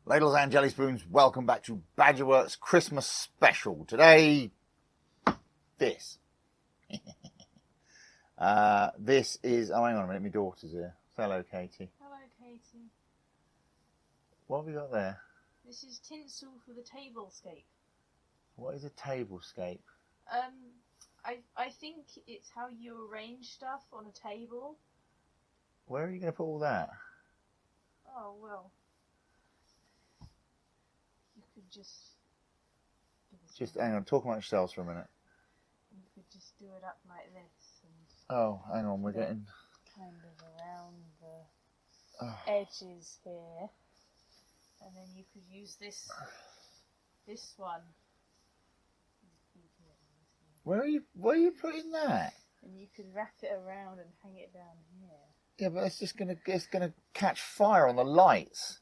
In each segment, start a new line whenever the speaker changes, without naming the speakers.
Ladles and jelly spoons, welcome back to Badgerworks Christmas special. Today, this. This is, oh hang on a minute, my daughter's here. Say hello, Katie.
Hello, Katie.
What have we got there?
This is tinsel for the tablescape.
What is a tablescape?
I think it's how you arrange stuff on a table.
Where are you going to put all that?
Oh, well. You could just...
Just hang on, talk amongst yourselves for a minute.
You could just do it up like this. And
Oh, hang on, we're getting...
kind of around the edges here. And then you could use this one.
Where are you putting that?
And you could wrap it around and hang it down here.
Yeah, but it's gonna catch fire on the lights.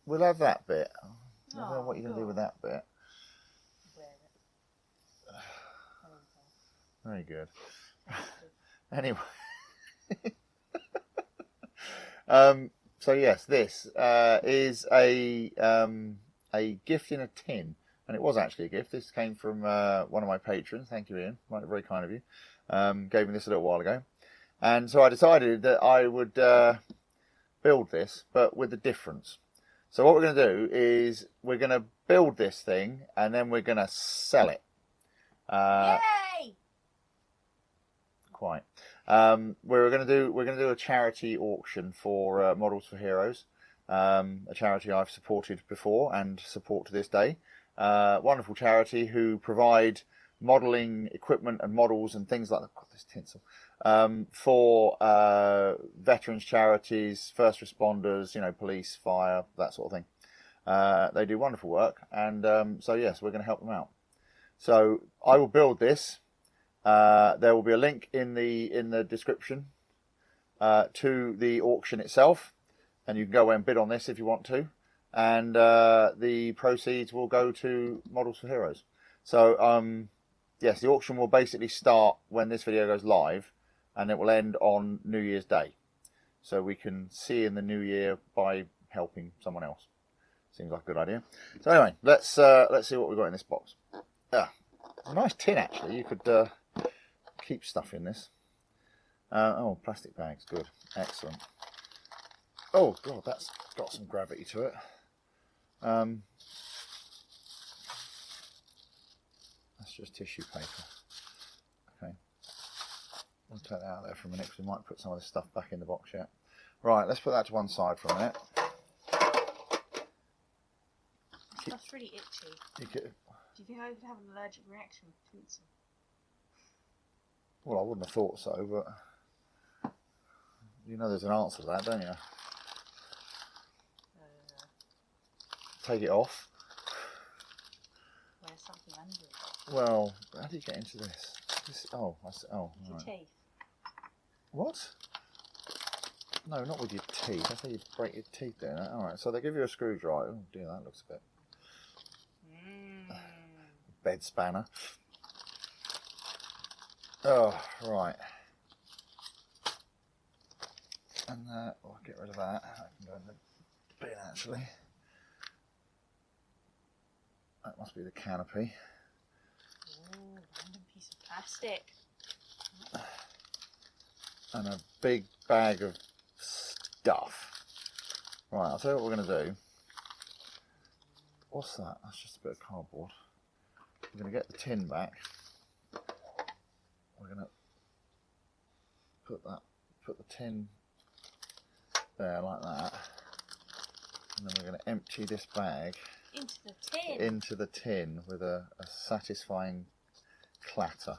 We'll have that bit. I don't know what you're gonna do with that bit. Very good. Anyway, so yes, this is a gift in a tin, and it was actually a gift. This came from one of my patrons. Thank you, Ian. Very kind of you. Gave me this a little while ago, and so I decided that I would build this, but with a difference. So what we're going to do is we're going to build this thing, and then we're going to sell it.
Yay!
Quite. We're going to do a charity auction for Models for Heroes, a charity I've supported before and support to this day. Wonderful charity who provide modelling equipment and models and things like that. God, this tinsel for veterans charities, first responders, police, fire, that sort of thing. They do wonderful work, and so yes, we're going to help them out. So I will build this. There will be a link in the description to the auction itself, and you can go away and bid on this if you want to. And the proceeds will go to Models for Heroes. So yes, the auction will basically start when this video goes live, and it will end on New Year's Day. So we can see in the new year by helping someone else. Seems like a good idea. So anyway, let's see what we've got in this box. A nice tin actually. You could keep stuff in this. Oh, plastic bags, good, excellent. Oh god, that's got some gravity to it. That's just tissue paper. Okay, we'll take that out there for a minute because we might put some of this stuff back in the box yet. Right, let's put that to one side for a minute.
That's really itchy. Do you think I would have an allergic reaction with tinsel?
Well, I wouldn't have thought so, but you know there's an answer to that, don't you? Take it off.
Wear something under it.
Well, how do you get into this? Oh,
Your
right.
teeth.
What? No, not with your teeth. That's how you break your teeth doing that. Alright, so they give you a screwdriver. Oh dear, that looks a bit... bed spanner. Oh, right. And I'll get rid of that. I can go in the bin actually. That must be the canopy.
Ooh, random piece of plastic.
And a big bag of stuff. Right, I'll tell you what we're going to do. What's that? That's just a bit of cardboard. We're going to get the tin back. We're going to put the tin there like that. And then we're going to empty this bag into the tin with a satisfying clatter.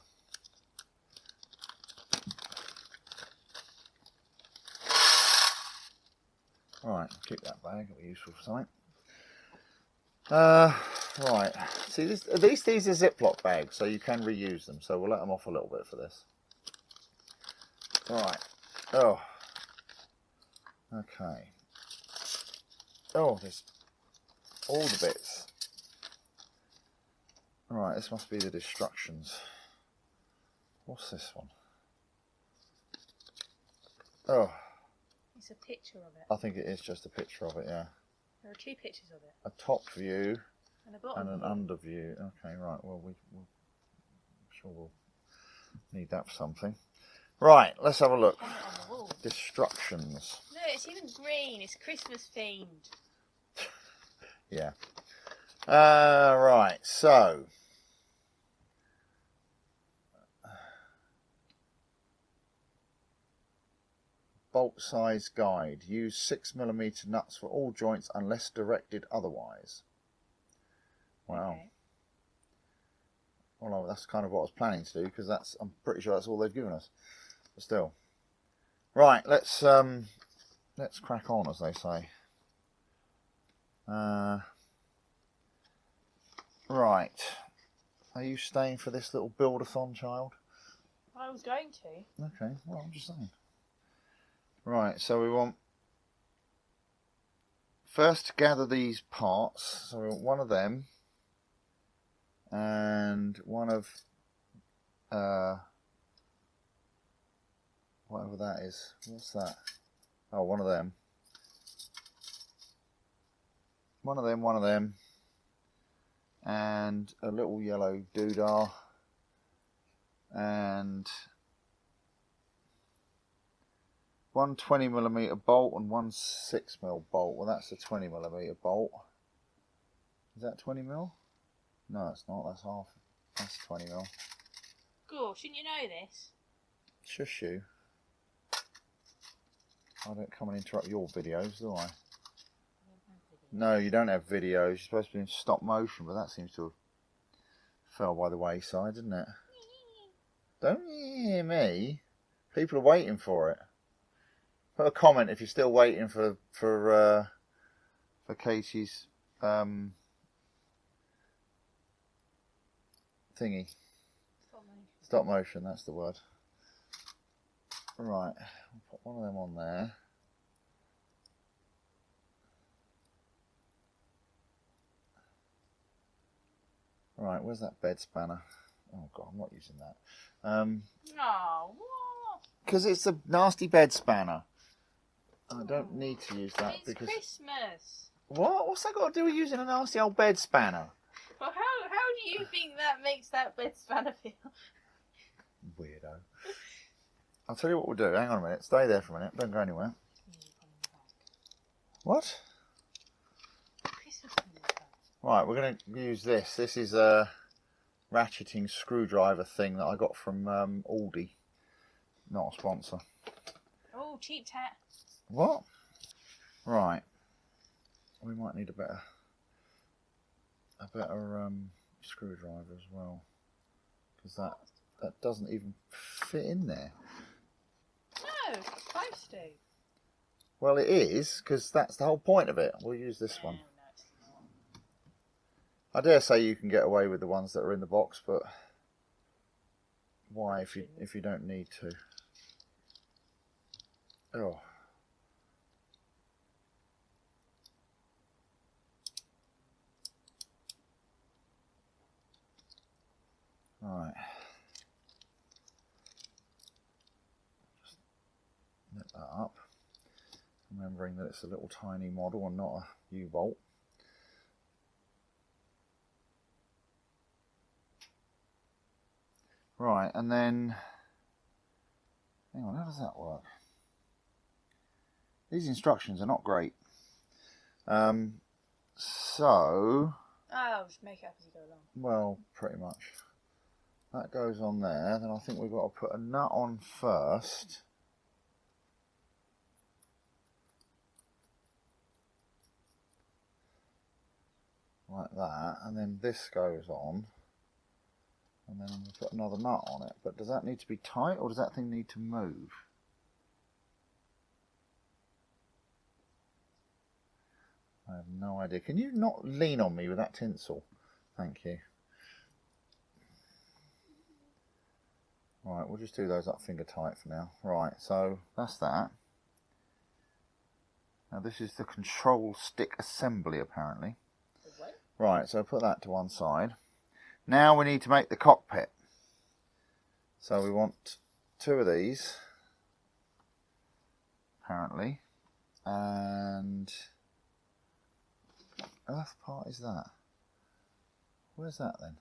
Right, keep that bag, it'll be useful for something. Right, see these are Ziploc bags, so you can reuse them, so we'll let them off a little bit for this. Right, oh, okay. Oh, there's all the bits. Right, this must be the instructions. What's this one? Oh.
It's a picture of it.
I think it is just a picture of it, yeah.
There are two pictures of it.
A top view
And a bottom
and an
view.
under view. Okay, right. Well, I'm sure we'll need that for something. Right, let's have a look.
Hang it on the wall.
Destructions.
No, it's even green. It's Christmas themed.
Yeah. Right, so. Bolt size guide. Use 6mm nuts for all joints unless directed otherwise. Wow.
Okay.
Well, that's kind of what I was planning to do because I'm pretty sure that's all they've given us. But still. Right, let's crack on, as they say. Right. Are you staying for this little build-a-thon, child?
I was going to.
Okay, well, I'm just saying. Right, so we want first to gather these parts. So we want one of them and one of whatever that is. What's that? Oh, one of them. One of them, and a little yellow doodah, and one 20mm bolt and one 6mm bolt. Well, that's a 20mm bolt. Is that 20mm? No, it's not. That's half. That's 20mm.
Cool. Shouldn't you know this?
Shush you. I don't come and interrupt your videos, do I? No, you don't have videos. You're supposed to be in stop motion, but that seems to have fell by the wayside, didn't it? Don't you hear me? People are waiting for it. Put a comment if you're still waiting for Katie's thingy. Stop motion, that's the word. Right, I'll put one of them on there. Right, where's that bed spanner? Oh god, I'm not using that.
Oh, what?
Because it's a nasty bed spanner. I don't need to use that
It's
because...
Christmas.
What? What's that got to do with using a nasty old bed spanner?
Well, how do you think that makes that bed spanner feel?
Weirdo. I'll tell you what we'll do. Hang on a minute. Stay there for a minute. Don't go anywhere. What?
Christmas music.
Right, we're going to use this. This is a ratcheting screwdriver thing that I got from Aldi. Not a sponsor.
Oh, cheap tat.
What? Right. We might need a better screwdriver as well, because that doesn't even fit in there.
No, it's supposed to.
Well, it is, because that's the whole point of it. We'll use this one.
No, it's not.
I dare say you can get away with the ones that are in the box, but why if you don't need to? Oh. Right. Just nip that up. Remembering that it's a little tiny model and not a U-bolt. Right, and then, hang on, how does that work? These instructions are not great. So...
Oh, just make it up as you go along.
Well, pretty much. That goes on there, then I think we've got to put a nut on first. Like that, and then this goes on. And then I'm going to put another nut on it. But does that need to be tight, or does that thing need to move? I have no idea. Can you not lean on me with that tinsel? Thank you. Right, we'll just do those up finger tight for now. Right, so that's that. Now this is the control stick assembly, apparently.
What?
Right, so put that to one side. Now we need to make the cockpit. So we want two of these, apparently, and earth part is that? Where's that then?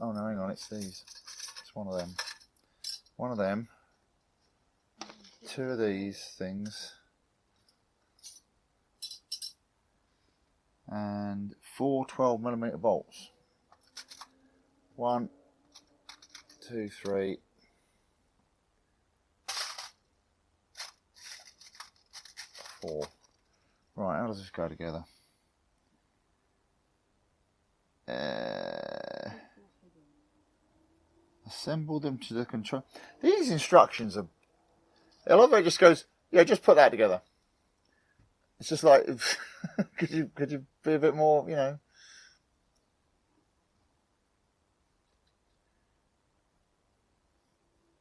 Oh no, hang on, it's these. It's one of them. One of them. Two of these things. And 4 12mm bolts. 1, 2, 3. 4. Right, how does this go together? Assemble them to the control. These instructions are. I love how it just goes, yeah, just put that together. It's just like, could you be a bit more, you know?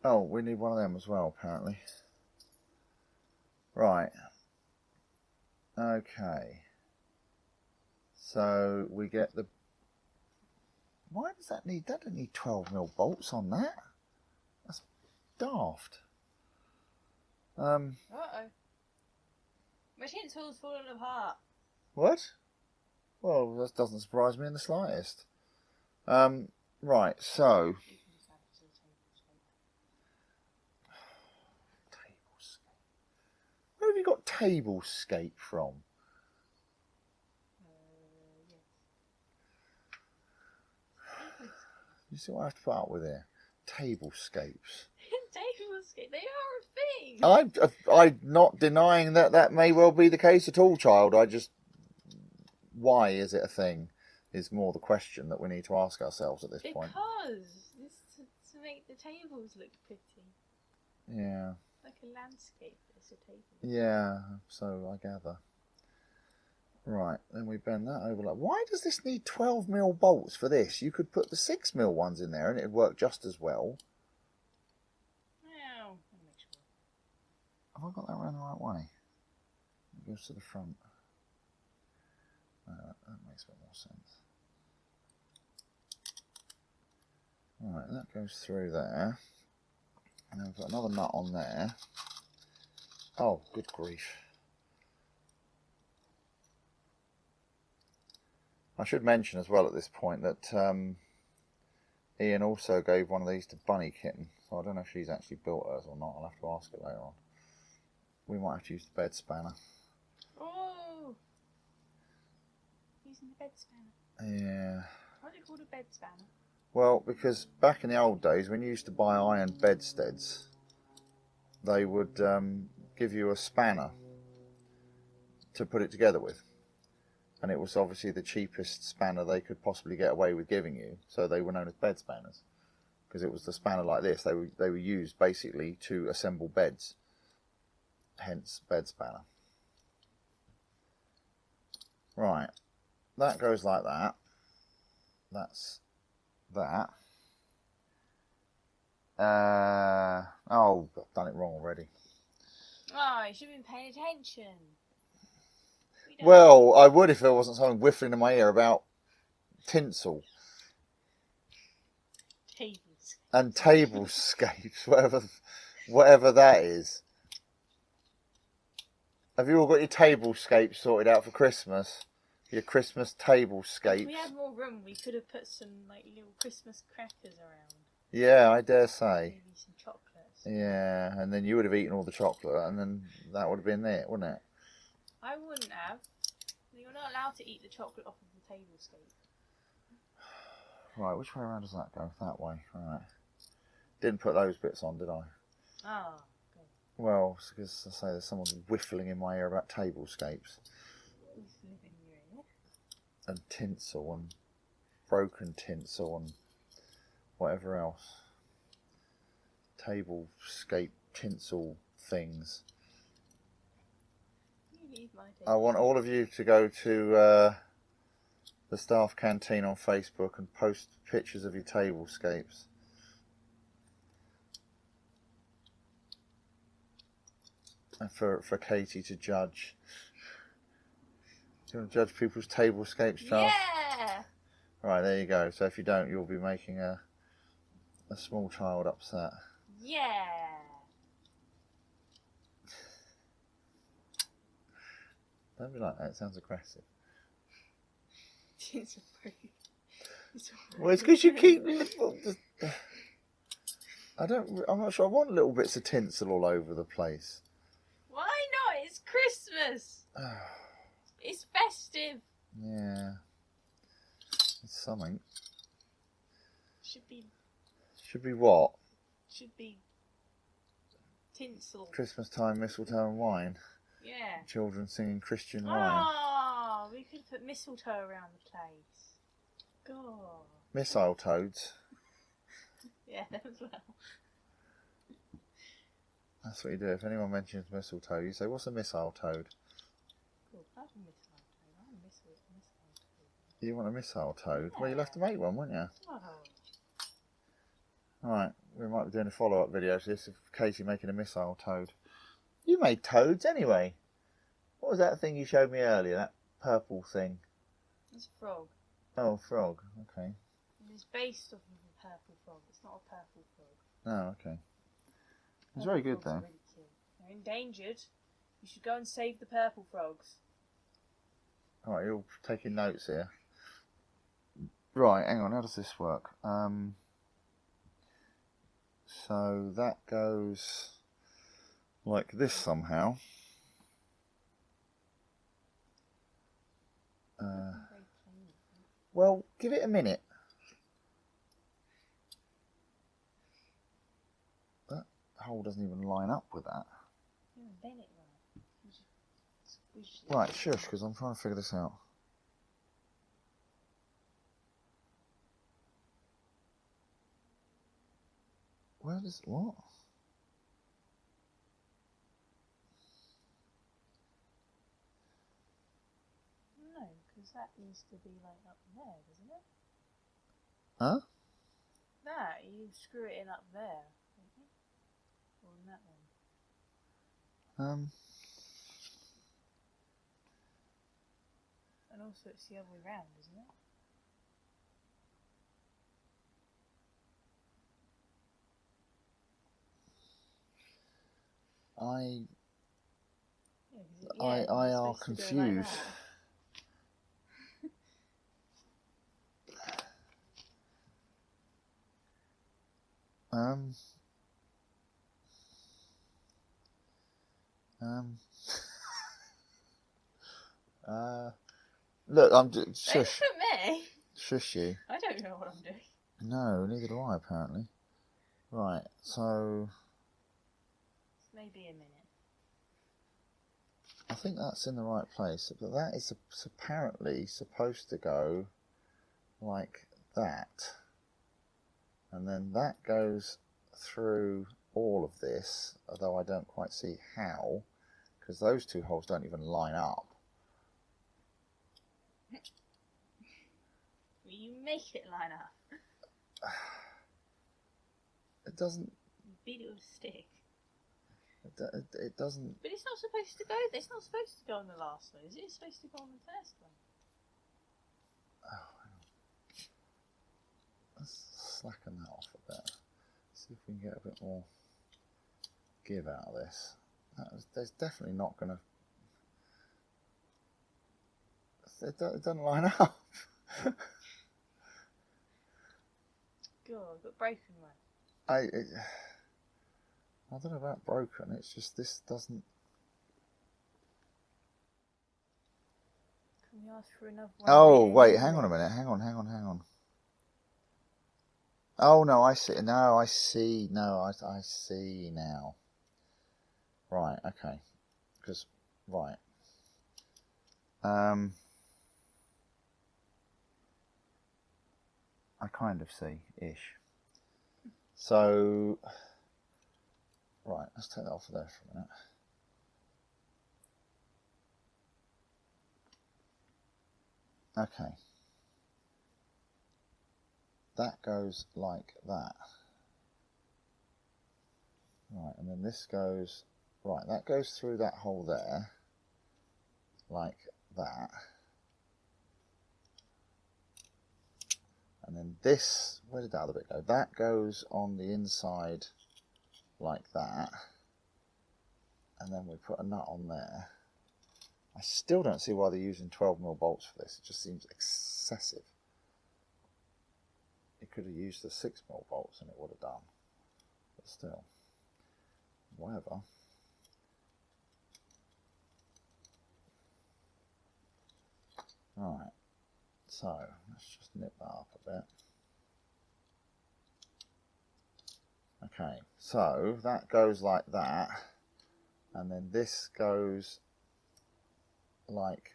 Oh, we need one of them as well, apparently. Right. Okay. So we get the. Why does that need? That doesn't need 12mm bolts on that. That's daft.
Uh-oh. My tinsel's falling apart.
What? Well, that doesn't surprise me in the slightest. Right, so. Where have you got tablescape from? You see what I have to put up with here? Tablescapes.
Tablescape, they are a thing.
I'm not denying that may well be the case at all, child. Why is it a thing? Is more the question that we need to ask ourselves at this point.
Because it's to make the tables look pretty.
Yeah.
Like a landscape, it's a table.
Yeah, so I gather. Right, then we bend that over. Why does this need 12mm bolts for this? You could put the 6mm ones in there and it'd work just as well.
Well, let me make sure.
Have I got that around the right way? It goes to the front. That makes a bit more sense. Right, that goes through there. And then we've got another nut on there. Oh, good grief. I should mention as well at this point that Ian also gave one of these to Bunny Kitten. So I don't know if she's actually built hers or not. I'll have to ask her later on. We might have to use the bed spanner.
Oh! Using the bed spanner.
Yeah.
Why do you call it a bed spanner?
Well, because back in the old days, when you used to buy iron bedsteads, they would give you a spanner to put it together with. And it was obviously the cheapest spanner they could possibly get away with giving you, so they were known as bed spanners. Because it was the spanner like this, they were used basically to assemble beds. Hence, bed spanner. Right, that goes like that. That's that. Oh, I've done it wrong already.
Oh, you should have been paying attention.
Well, I would if there wasn't someone whiffling in my ear about tinsel.
Tables.
And tablescapes, whatever that is. Have you all got your tablescapes sorted out for Christmas? Your Christmas tablescapes?
If we had more room, we could have put some like little Christmas crackers around.
Yeah, I dare say.
Maybe some chocolates.
Yeah, and then you would have eaten all the chocolate, and then that would have been it, wouldn't it?
I wouldn't have. You're not allowed to eat the chocolate off of the tablescape.
Right, which way around does that go? That way, right. Didn't put those bits on, did I?
Oh, good.
Well, because I say there's someone whiffling in my ear about tablescapes.
Whiffling in your ear?
And tinsel and broken tinsel and whatever else. Tablescape tinsel things. I want all of you to go to the staff canteen on Facebook and post pictures of your tablescapes. And for Katie to judge. Do you want to judge people's tablescapes, Charles?
Yeah!
Right, there you go. So if you don't, you'll be making a small child upset.
Yeah!
Don't be like that. It sounds aggressive.
It's
Well, it's because you keep. I'm not sure. I want little bits of tinsel all over the place.
Why not? It's Christmas. It's festive.
Yeah. It's something.
Should be
what?
Should be tinsel.
Christmas time, mistletoe and wine.
Yeah.
Children singing Christian rhymes.
Oh, we could put mistletoe around the place. God.
Missile toads.
Yeah, them as well.
That's what you do. If anyone mentions mistletoe, you say, "What's a missile toad?"
Cool. That's a mistletoe. I want a mistletoe toad.
You want a missile toad?
Yeah.
Well, you'll have to make one, won't you?
Oh.
Alright, we might be doing a follow-up video to this of Katie making a missile toad. You made toads anyway. What was that thing you showed me earlier? That purple thing?
It's a frog.
Oh, frog. Okay.
And it's based off of a purple frog. It's not a purple frog.
Oh, okay. It's very good, though.
Really cute. They're endangered. You should go and save the purple frogs.
Alright, you're all taking notes here. Right, hang on. How does this work? So that goes like this somehow. Well, give it a minute. That hole doesn't even line up with that.
You haven't bent it right.
Right, shush, because I'm trying to figure this out. Where does what?
No, because that needs to be like up there, doesn't it?
Huh?
That, you screw it in up there, don't you? Or in that one. And also it's the other way round, isn't it?
I are confused. Look, I'm just shush.
Don't look at me.
Shush you.
I don't know what I'm doing.
No, neither do I apparently. Right, so
Maybe a minute.
I think that's in the right place, but that is apparently supposed to go like that, and then that goes through all of this, although I don't quite see how, because those two holes don't even line up.
Will you make it line up?
It doesn't.
Beat it with a stick.
It doesn't.
But it's not supposed to go. It's not supposed to go on the last one, is it? It's supposed to go on the first one.
Oh, hang on. Let's slacken that off a bit. See if we can get a bit more give out of this. There's definitely not going to. It doesn't line up.
God, I've got broken one.
I don't know about broken. It's just this doesn't.
Can we ask for another one?
Oh wait, hang on a minute. Hang on. Oh no, I see. No, I see. No, I see now. Right. Okay. Because right. I kind of see ish. So. Right. Let's take that off of there for a minute. Okay. That goes like that. Right, and then this goes, right, that goes through that hole there, like that. And then this, where did that other bit go? That goes on the inside like that. And then we put a nut on there. I still don't see why they're using 12mm bolts for this. It just seems excessive. You could have used the 6mm bolts and it would have done. But still, whatever. Right, so let's just nip that up a bit. Okay, so that goes like that, and then this goes like...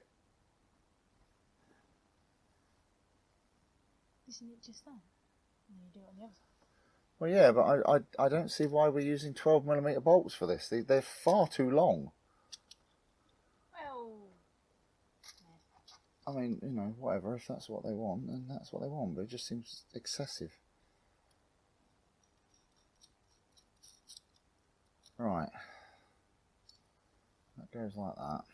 Isn't it just that? And you do it on the other side.
Well, yeah, but I don't see why we're using 12mm bolts for this. They're far too long.
Well,
I mean, you know, whatever. If that's what they want, then that's what they want. But it just seems excessive. Right. That goes like that.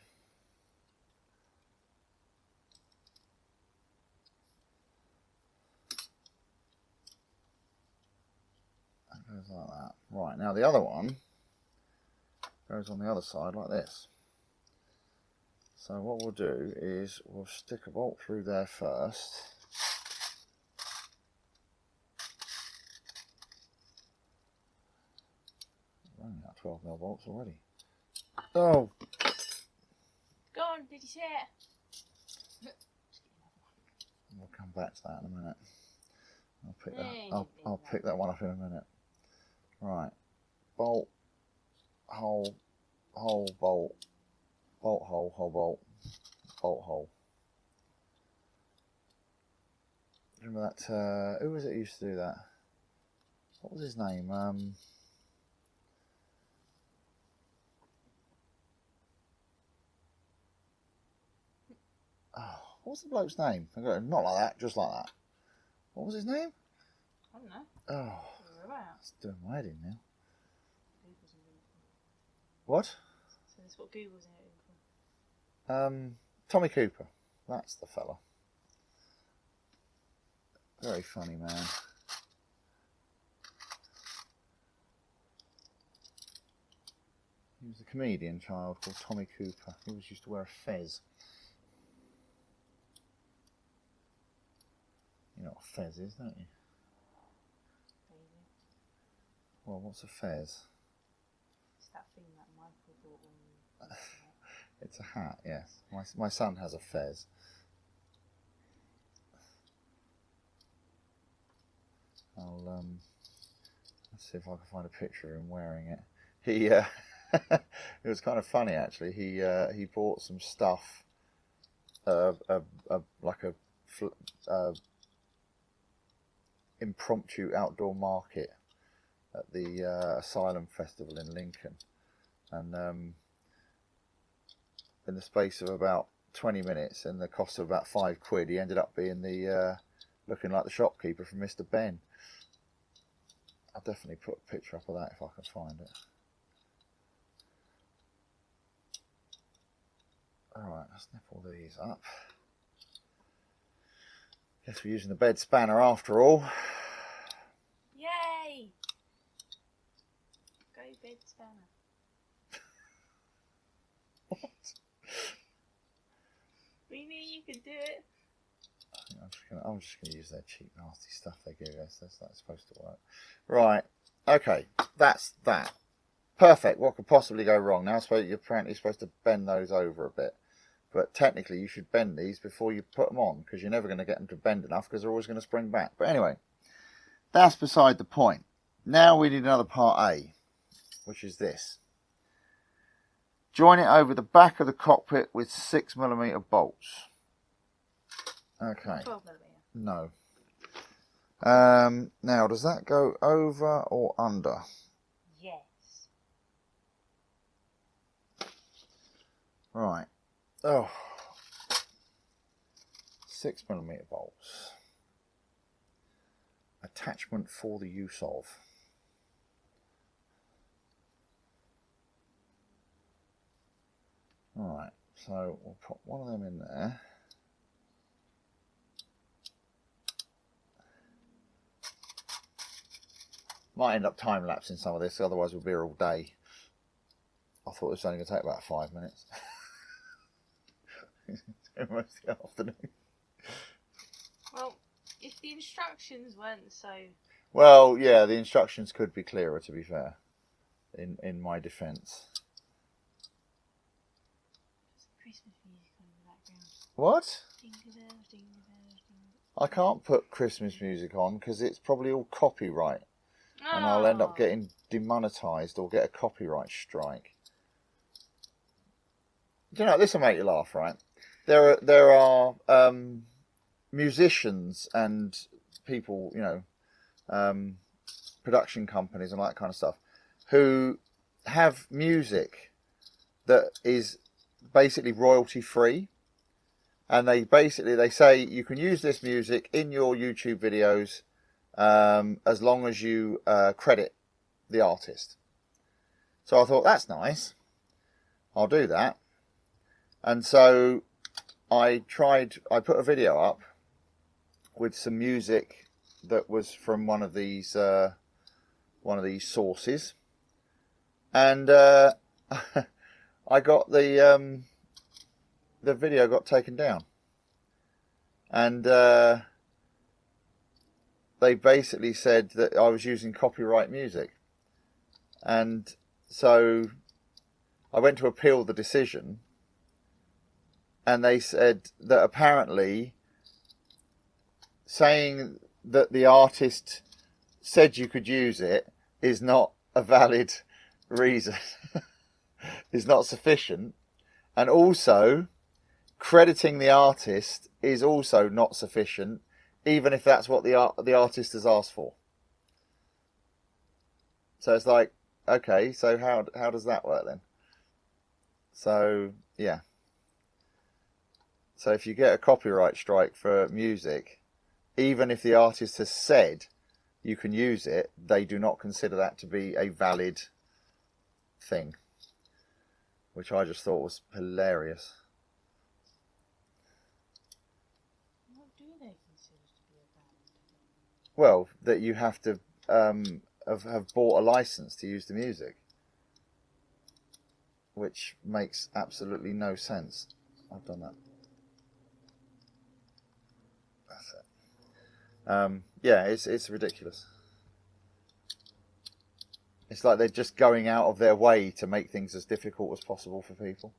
That goes like that. Right, now the other one goes on the other side like this. So what we'll do is we'll stick a bolt through there first. Running out 12mm bolts already. Oh!
go on, did you see it?
We'll come back to that in a minute. I'll pick that one up in a minute. Right. Bolt, hole, hole, bolt, bolt, hole, hole, bolt, bolt, hole. Remember that, who was it who used to do that? What was his name? Oh, what was the bloke's name? Not like that, just like that. What was his name?
I don't know.
Oh,
About.
it's doing my head in now.
Google's in it.
What?
So that's what Google's in it.
Tommy Cooper. That's the fella. Very funny man. He was a comedian child called Tommy Cooper. He always used to wear a fez. You know what a fez is, don't you?
Maybe.
Well, what's a fez?
It's that thing that Michael bought when
It's a hat, yes. My son has a fez. Let's see if I can find a picture of him wearing it. He it was kind of funny actually. He bought some stuff, like a impromptu outdoor market at the Asylum Festival in Lincoln, and in the space of about 20 minutes and the cost of about £5, he ended up being the looking like the shopkeeper from Mr. Ben. I'll definitely put a picture up of that if I can find it. Alright, let's nip all these up. Guess we're using the bed spanner after all.
Yay! Go bed spanner.
What?
We knew you could do it.
I'm just gonna use their cheap nasty stuff they give us. That's supposed to work. Right, okay, that's that. Perfect. What could possibly go wrong? Now you're apparently supposed to bend those over a bit. But technically you should bend these before you put them on, because you're never going to get them to bend enough because they're always going to spring back. But anyway, that's beside the point. Now we need another part A, which is this. Join it over the back of the cockpit with 6mm bolts. Okay.
12mm.
No. Now, does that go over or under?
Yes.
Right. Oh. 6mm bolts. Attachment for the use of. Alright, so we'll put one of them in there. Might end up time-lapsing some of this, otherwise we'll be here all day. I thought it was only going to take about 5 minutes. Most of the afternoon.
Well, if the instructions weren't so...
Well, yeah, the instructions could be clearer, to be fair, in my defence.
Christmas music on in the background.
What?
Jingle bells, jingle bells, jingle...
I can't put Christmas music on because it's probably all copyright.
Oh.
And I'll end up getting demonetised or get a copyright strike. Do you know, this will make you laugh, right? There are musicians and people, you know, production companies and all that kind of stuff, who have music that is basically royalty free, and they say you can use this music in your YouTube videos as long as you credit the artist. So I thought, that's nice, I'll do that. And so I put a video up with some music that was from one of these sources, and I got the video got taken down, and they basically said that I was using copyright music, and so I went to appeal the decision, and they said that apparently saying that the artist said you could use it is not a valid reason, is not sufficient, and also crediting the artist is also not sufficient, even if that's what the artist has asked for. So it's like, okay, so how does that work then? So yeah. So if you get a copyright strike for music, even if the artist has said you can use it, they do not consider that to be a valid thing, which I just thought was hilarious.
What do they consider to be a valid thing?
Well, that you have to have bought a license to use the music, which makes absolutely no sense. I've done that. That's it. Yeah, it's ridiculous. It's like they're just going out of their way to make things as difficult as possible for people.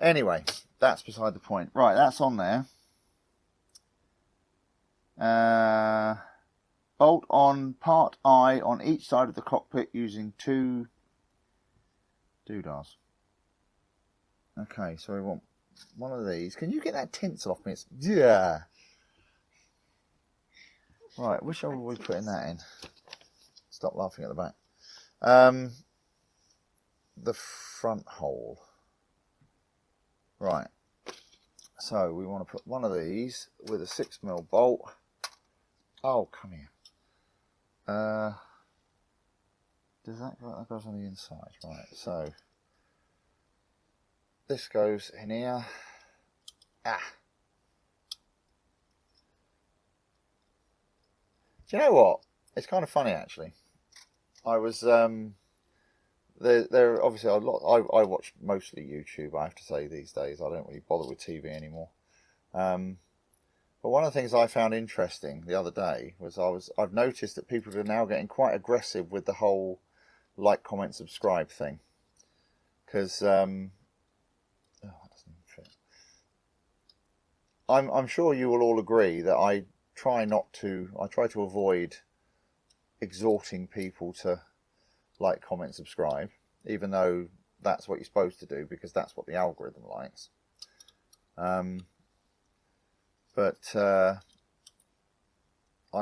Anyway, that's beside the point. Right, that's on there. Bolt on part I on each side of the cockpit using 2 doodahs. Okay, so we want one of these. Can you get that tinsel off me? Yeah. Right, which are we putting that in? Stop laughing at the back. The front hole. Right. So we want to put one of these with a 6mm bolt. Oh, come here. Does that go? That goes on the inside, right? So this goes in here. Ah. Do you know what? It's kind of funny actually. I was there obviously a lot. I watch mostly YouTube, I have to say, these days. I don't really bother with TV anymore. But one of the things I found interesting the other day was I've noticed that people are now getting quite aggressive with the whole like, comment, subscribe thing, because oh, that doesn't even fit. I'm sure you will all agree that I try to avoid exhorting people to like, comment, subscribe, even though that's what you're supposed to do, because that's what the algorithm likes. But I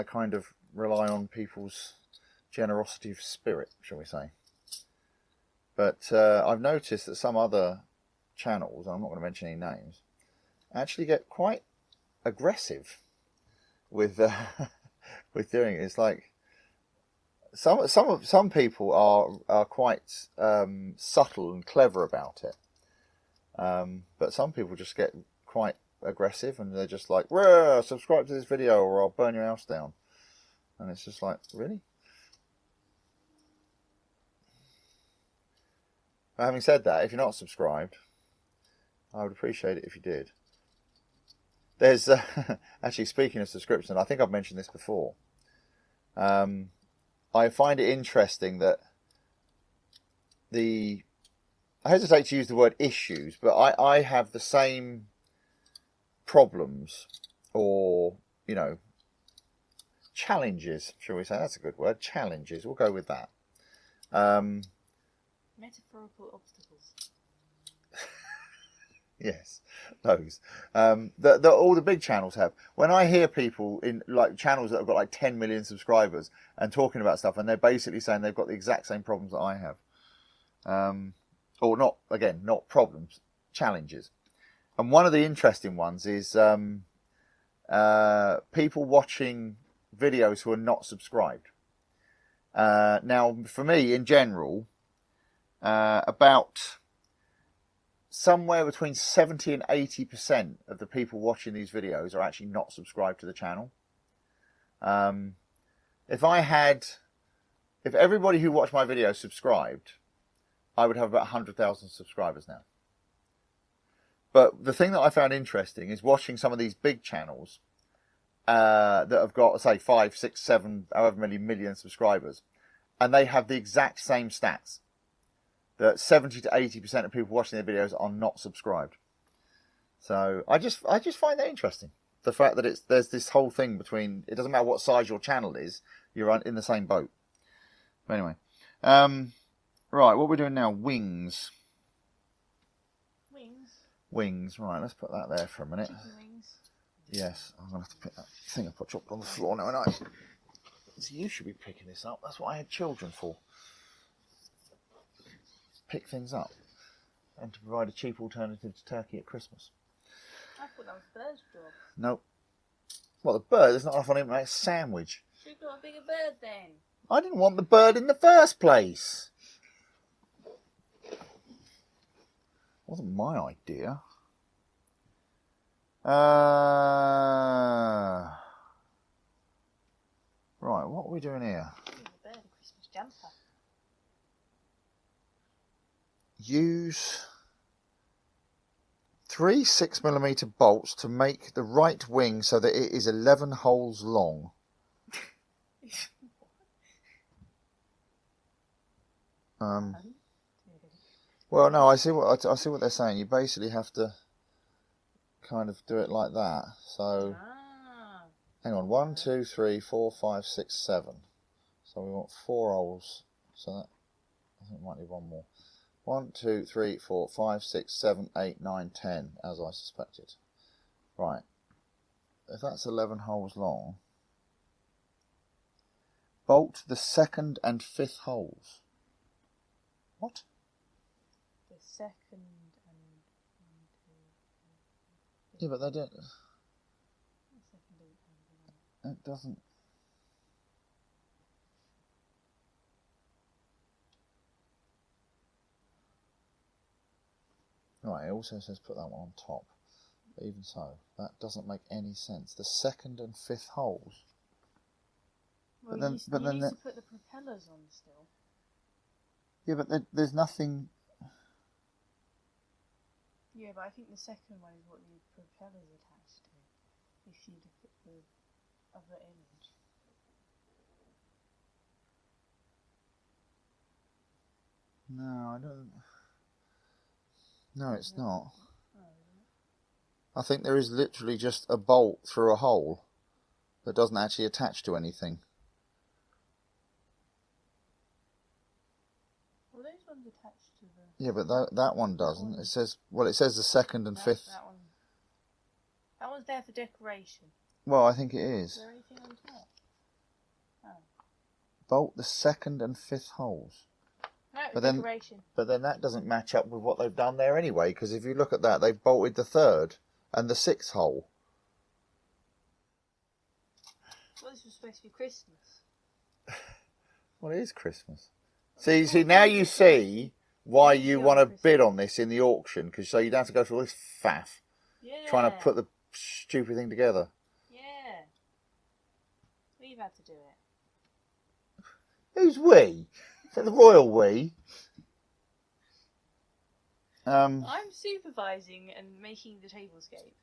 kind of rely on people's generosity of spirit, shall we say. But I've noticed that some other channels, I'm not going to mention any names, actually get quite aggressive with with doing it. It's like some people are quite subtle and clever about it, but some people just get quite aggressive, and they're just like, subscribe to this video or I'll burn your house down. And it's just like, really? But having said that, if you're not subscribed, I would appreciate it if you did. There's actually, speaking of subscription, I think I've mentioned this before. I find it interesting that I hesitate to use the word issues, but I have the same problems, or, you know, challenges, shall we say? That's a good word. Challenges. We'll go with that.
Metaphorical obstacles.
Yes, those that all the big channels have. When I hear people in like channels that have got like 10 million subscribers and talking about stuff, and they're basically saying they've got the exact same problems that I have, or not, again, not problems, challenges. And one of the interesting ones is people watching videos who are not subscribed. Now, for me, in general, about somewhere between 70 and 80% of the people watching these videos are actually not subscribed to the channel. If everybody who watched my videos subscribed, I would have about 100,000 subscribers now. But the thing that I found interesting is watching some of these big channels that have got, say, 5, 6, 7, however many million subscribers, and they have the exact same stats. That 70 to 80% of people watching their videos are not subscribed. So I just find that interesting. The fact that there's this whole thing between, it doesn't matter what size your channel is, you're in the same boat. But anyway, right, what we're doing now, wings. Wings, right, let's put that there for a minute.
Chicken wings.
Yes, I'm going to have to pick that thing I dropped on the floor now, and so you should be picking this up. That's what I had children for. Pick things up and to provide a cheap alternative to turkey at Christmas.
I thought that was the bird's job.
Nope. Well, the bird, there's not enough on him to make a sandwich.
Should have got a bigger bird then.
I didn't want the bird in the first place. Wasn't my idea. Right, what are we doing here?
Give the bird a Christmas jumper.
Use 3 6mm bolts to make the right wing so that it is 11 holes long. Well, no, I see what they're saying. You basically have to kind of do it like that. So, hang on, 1, 2, 3, 4, 5, 6, 7. So we want 4 holes. So that, I think we might need one more. 1, 2, 3, 4, 5, 6, 7, 8, 9, 10, as I suspected. Right. If that's 11 holes long, bolt the 2nd and 5th holes. What?
The 2nd and...
Yeah, but they don't... It doesn't... Right, it also says put that one on top. But even so, that doesn't make any sense. The 2nd and 5th holes.
Well, you need to put the propellers on still.
Yeah, but there's nothing...
Yeah, but I think the second one is what the propellers attached to. If you look at the other image.
No, I don't... No, it's not. I think there is literally just a bolt through a hole that doesn't actually attach to anything.
Well, those ones attached to the...
Yeah, but that one doesn't. It says, well, it says the 2nd and 5th.
That one's there for decoration.
Well, I think it is.
Is there anything on top? Oh.
Bolt the 2nd and 5th holes.
No, decoration.
But then that doesn't match up with what they've done there anyway, because if you look at that, they've bolted the 3rd and the 6th hole.
Well, this was supposed to be Christmas.
Well, it is Christmas. See, now you see why you want to bid on this in the auction, because so you don't have to go through all this faff trying to put the stupid thing together.
Yeah. We've had to do it.
Who's we? Is that the royal we?
I'm supervising and making the tablescape.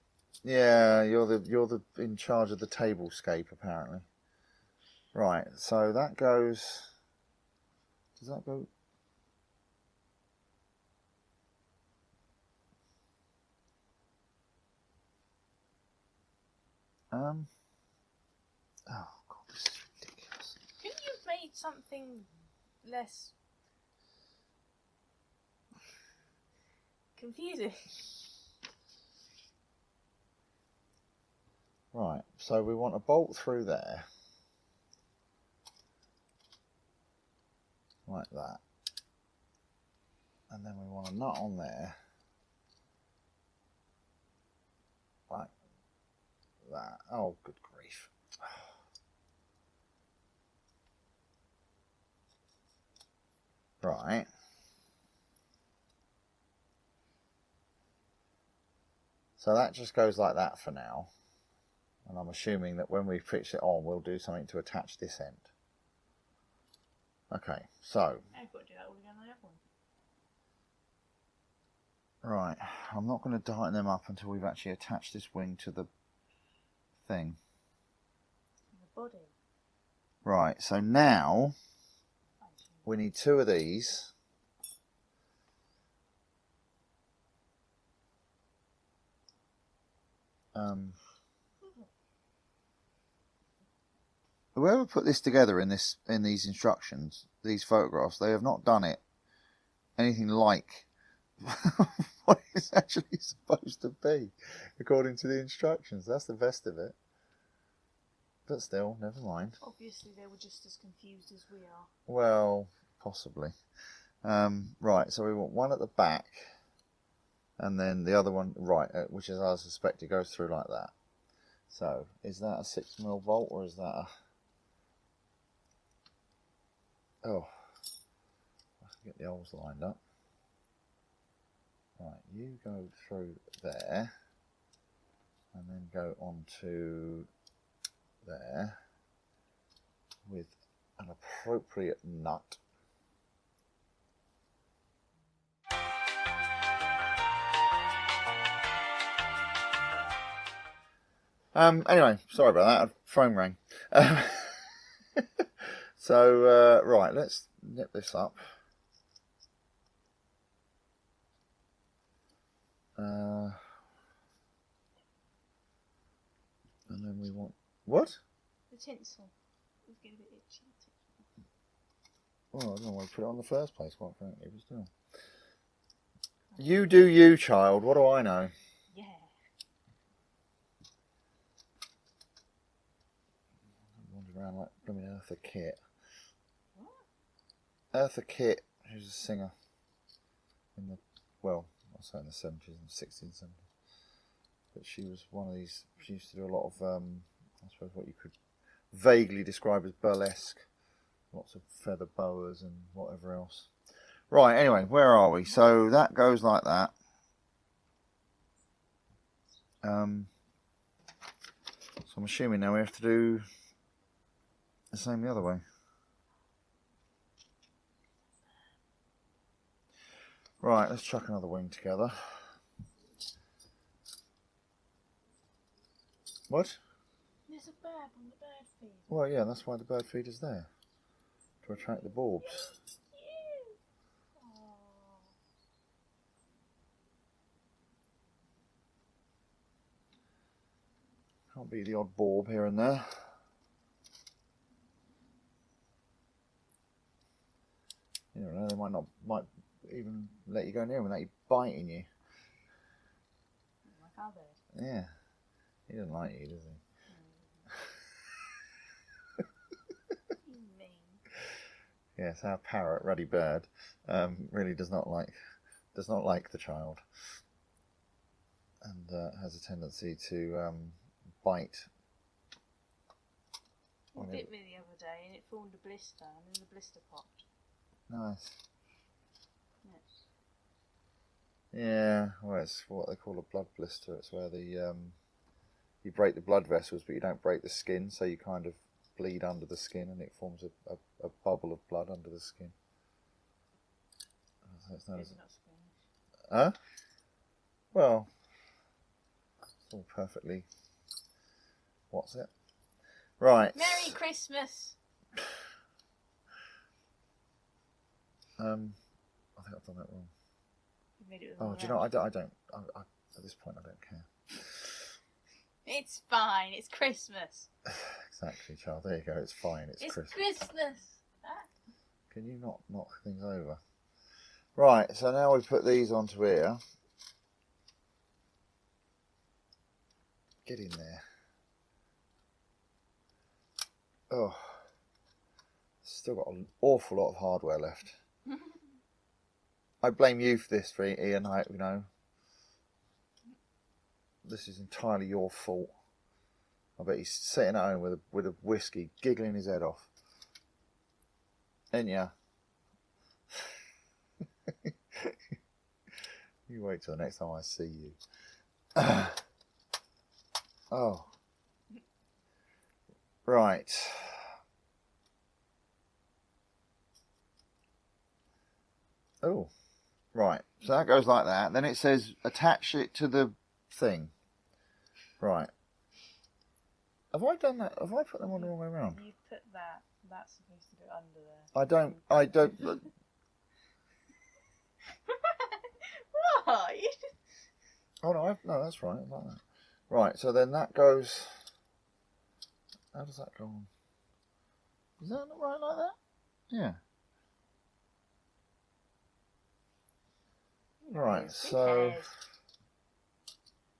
Yeah, you're the in charge of the tablescape apparently. Right, so that goes. Does that go? Oh God, this is ridiculous.
Couldn't you have made something less confusing?
Right, so we want a bolt through there, like that, and then we want a nut on there, like that. Oh, good grief. Right. So that just goes like that for now. And I'm assuming that when we fix it on, we'll do something to attach this end. Okay, so.
I've got to do that all again on the other one.
Right, I'm not going to tighten them up until we've actually attached this wing to the thing.
The body.
Right, so now we need 2 of these. Whoever put this together in these instructions, these photographs, they have not done it anything like what it's actually supposed to be, according to the instructions. That's the best of it. But still, never mind.
Obviously, they were just as confused as we are.
Well, possibly. Right, so we want one at the back, and then the other one, right, which is, I suspect, it goes through like that. So, is that a 6mm bolt, or is that a... Oh, I can get the holes lined up. Right, you go through there, and then go on to there with an appropriate nut. Anyway, sorry about that. Phone rang. So, right, let's nip this up. And then we want... What?
The tinsel. It's getting a bit itchy.
Well, I don't know why I put it on in the first place, quite frankly, but still. You do you, child. What do I know?
Yeah.
Wander around like blooming Eartha Kitt.
What?
Eartha Kitt, who's a singer in the, well, I'll say in the 70s and 60s and 70s. But she was one of these, she used to do a lot of, I suppose what you could vaguely describe as burlesque. Lots of feather boas and whatever else. Right, anyway, where are we? So that goes like that. So I'm assuming now we have to do the same the other way. Right, let's chuck another wing together. What?
There's a bird on the bird feed.
Well, yeah, that's why the bird feeder's there. To attract the bulbs. Can't be the odd bulb here and there. You don't know, they might even let you go near them without you biting you.
Like our bird.
Yeah. He doesn't like you, does he?
You mean.
Yes, our parrot, Ruddy Bird, really does not like the child, and has a tendency to bite.
It bit me the other day and it formed a blister, and then the blister popped.
Nice.
Yes.
Yeah, well, it's what they call a blood blister. It's where you break the blood vessels, but you don't break the skin, so you kind of bleed under the skin, and it forms a bubble of blood under the skin. So it's known as, Huh? Well, it's all perfectly. What's it? Right.
Merry Christmas.
I think I've done that wrong.
You made it
Oh, do you know? I don't. At this point, I don't care.
It's fine. It's Christmas.
Exactly, child. There you go. It's fine. It's Christmas.
Christmas.
Can you not knock things over? Right. So now we put these onto here. Get in there. Oh, still got an awful lot of hardware left. I blame you for this, Ian. This is entirely your fault. I bet he's sitting at home with a whiskey, giggling his head off. Ain't ya? You wait till the next time I see you. Oh. Right. Oh. Right. So that goes like that. Then it says attach it to the thing. Right. Have I done that? Have I put them on the wrong way around?
You put that. That's supposed to go under there.
I don't.
What?
Oh no, no, that's right. Like that. Right. So then that goes. How does that go on? Is that not right like that? Yeah. Right. So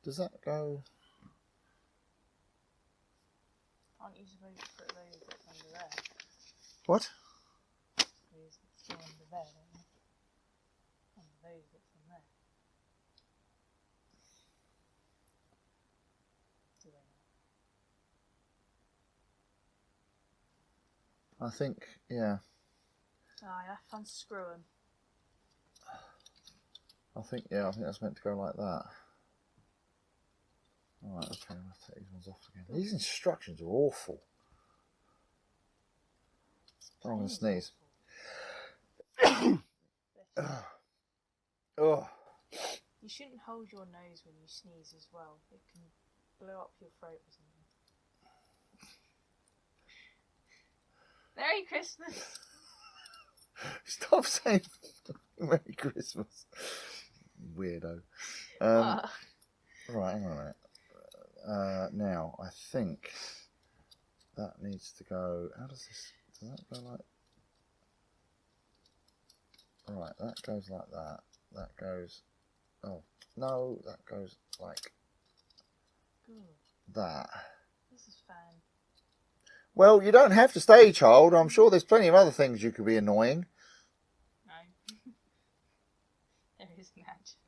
does that go?
Aren't you supposed to put those bits under there?
What?
Those bits go under there, don't you? And those bits in there. Do they not?
I think, yeah.
Oh, you have to unscrew them.
I think that's meant to go like that. Alright, okay, I'm going to take these ones off again. These instructions are awful. I'm going to sneeze. Oh.
You shouldn't hold your nose when you sneeze as well. It can blow up your throat or something. Merry Christmas!
Stop saying Merry Christmas. Weirdo. Right, hang on a minute. Now, I think that needs to go. How does that go like? Right, that goes like that. That goes. Oh, no, that goes like that.
This is fun.
Well, you don't have to stay, child. I'm sure there's plenty of other things you could be annoying.
No. There isn't actually.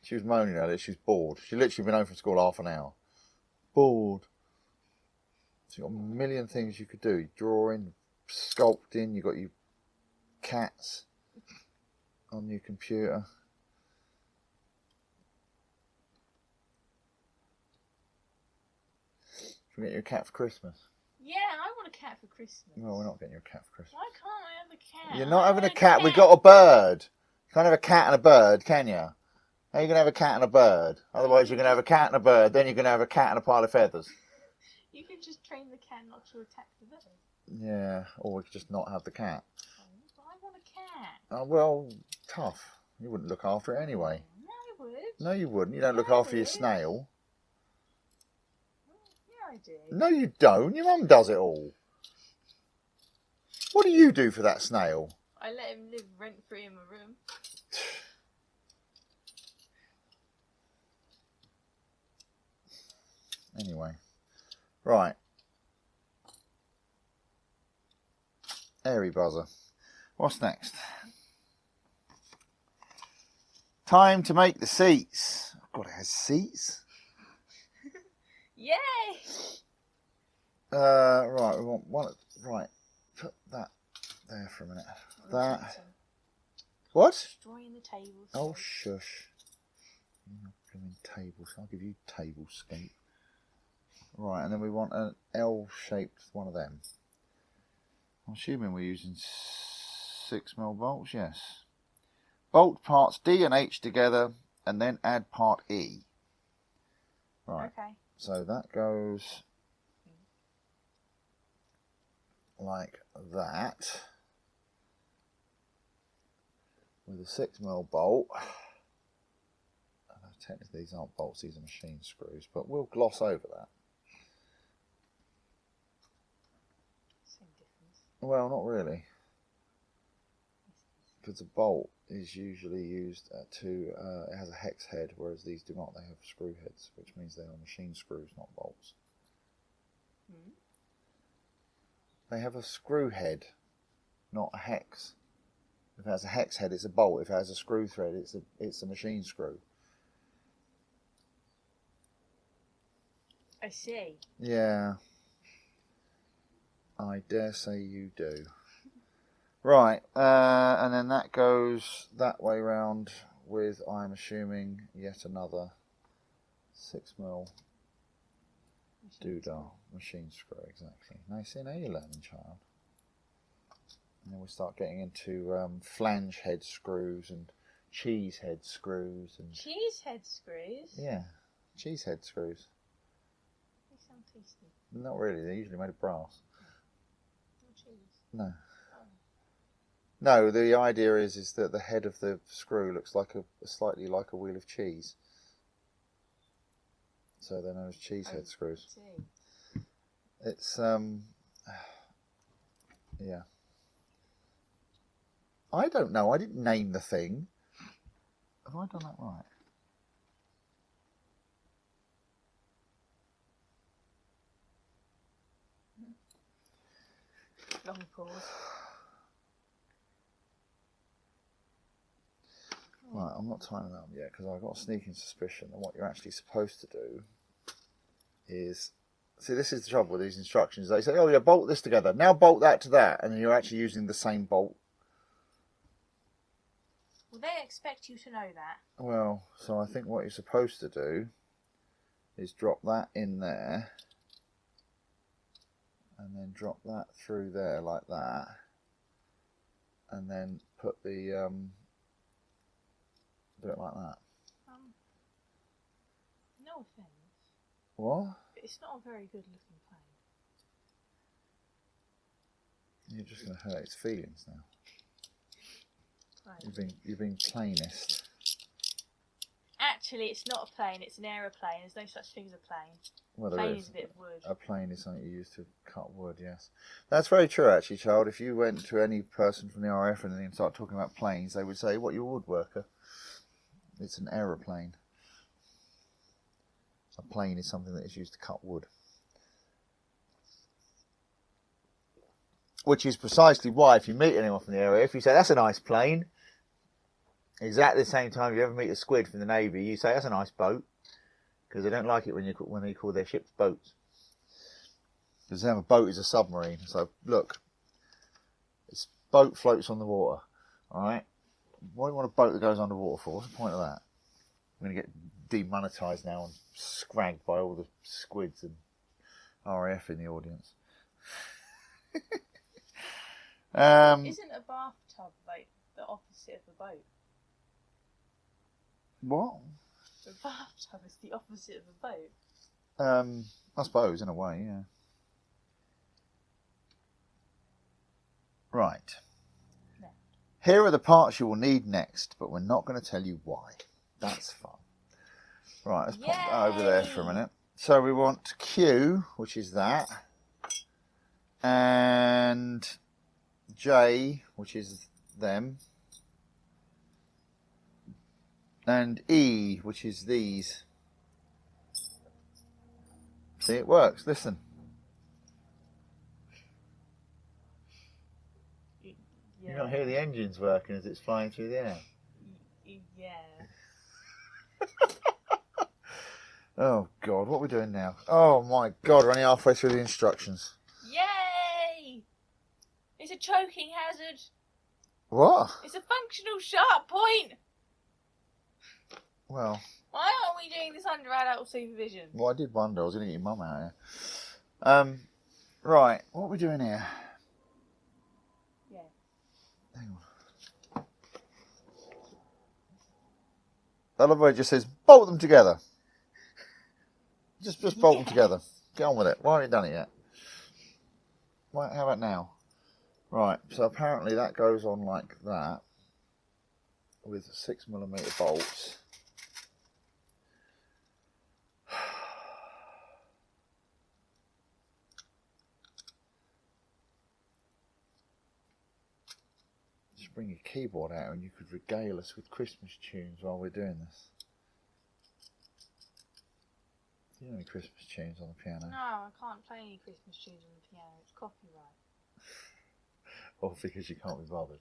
She was moaning earlier. She's bored. She's literally been home from school half an hour. Bored. So you've got a million things you could do. Drawing, sculpting. You've got your cats on your computer. Should we get you a cat for Christmas?
Yeah, I want a cat for Christmas.
No, we're not getting you a cat for Christmas.
Why can't I have a cat?
You're not having a cat. We've got a bird. You can't have a cat and a bird, can you? How are you going to have a cat and a bird? Otherwise, you're going to have a cat and a bird. Then you're going to have a cat and a pile of feathers.
You can just train the cat not to attack the bird.
Yeah, or we could just not have the cat.
Oh, but I want a cat.
Oh, well, tough. You wouldn't look after it anyway.
No, I would.
No, you wouldn't. You don't look after your snail.
Yeah, I do.
No, you don't. Your mum does it all. What do you do for that snail?
I let him live rent-free in my room.
Anyway. Right. Airy buzzer. What's next? Time to make the seats. God, it has seats.
Yay!
Right, we want one. Right, put that there for a minute. That. What?
Destroying the table.
Oh, shush. You're not blooming tables. I'll give you tablescape. Right, and then we want an L-shaped one of them. I'm assuming we're using 6mm bolts, yes. bolt parts D and H together and then add part E. Right.
Okay.
So that goes like that with a 6mm bolt. Technically these aren't bolts, these are machine screws, but we'll gloss over that.
Same difference.
Well, not really, because a bolt is usually used it has a hex head, whereas these do not. They have screw heads, which means they are machine screws, not bolts. They have a screw head, not a hex. If it has a hex head, it's a bolt. If it has a screw thread, it's a machine screw.
I see.
Yeah. I dare say you do. Right, and then that goes that way round with, I'm assuming, yet another 6mm doodah machine screw, exactly. Now you're learning, child. And then we start getting into flange head screws and cheese head screws. And
cheese head screws?
Yeah, cheese head screws.
They sound tasty.
Not really, they're usually made of brass.
No cheese?
No. No, the idea is that the head of the screw looks like slightly like a wheel of cheese. So they're known as cheese head screws. It's yeah. I don't know. I didn't name the thing. Have I done that right?
Long pause.
Right, I'm not tying it up yet because I've got a sneaking suspicion that what you're actually supposed to do is... See, this is the trouble with these instructions. They say, oh yeah, bolt this together. Now bolt that to that. And then you're actually using the same bolt.
Well, they expect you to know that.
Well, so I think what you're supposed to do is drop that in there. And then drop that through there like that. And then put the... do it like that.
No offence.
What?
It's not a very good looking plane.
You're just going to hurt its feelings now.
Right.
You've been plainest.
Actually, it's not a plane, it's an aeroplane. There's no such thing as a plane.
Well, there
Plane
is.
is a bit of wood.
A plane is something you use to cut wood, yes. That's very true, actually, child. If you went to any person from the RAF and start talking about planes, they would say, what, you're a woodworker? It's an aeroplane. A plane is something that is used to cut wood. Which is precisely why, if you meet anyone from the area, if you say, that's a nice plane, exactly the same time you ever meet a squid from the Navy, you say, that's a nice boat. Because they don't like it when they call their ships boats. Because a boat is a submarine. So, look, this boat floats on the water. Alright? What do you want a boat that goes underwater for? What's the point of that? I'm going to get demonetised now and scragged by all the squids and RAF in the audience.
Isn't a bathtub like the opposite of a boat?
What?
A bathtub is the opposite of a boat.
I suppose, in a way, yeah. Right.
No.
Here are the parts you will need next, but we're not going to tell you why. That's fun. Right, let's pop that over there for a minute. So we want Q, which is that, and J, which is them, and E, which is these. See, it works. Listen.
Yeah.
You don't hear the engines working as it's flying through the air.
Yeah.
Oh God, what are we doing now? Oh my God, we're only halfway through the instructions.
Yay! It's a choking hazard.
What?
It's a functional sharp point.
Well,
why aren't we doing this under adult supervision?
Well, I did wonder. I was going to get your mum out here. Right, what are we doing here?
Yeah.
Hang on. I love the way it just says, bolt them together. Just bolt them together. Get on with it. Why haven't you done it yet? Right, how about now? Right, so apparently that goes on like that with 6mm bolts. Just bring your keyboard out and you could regale us with Christmas tunes while we're doing this. Do you know any Christmas tunes on the piano?
No, I can't play any Christmas tunes on the piano. It's copyright.
Or because you can't be bothered?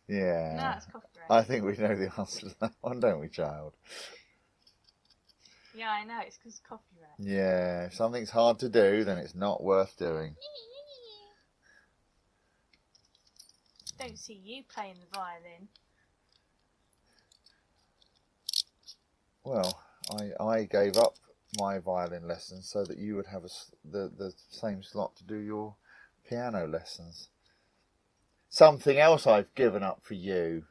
Yeah.
No, it's copyright.
I think we know the answer to that one, don't we, child?
Yeah, I know. It's because copyright.
Yeah. If something's hard to do, then it's not worth doing.
Don't see you playing the violin.
Well, I gave up my violin lessons so that you would have the same slot to do your piano lessons. Something else I've given up for you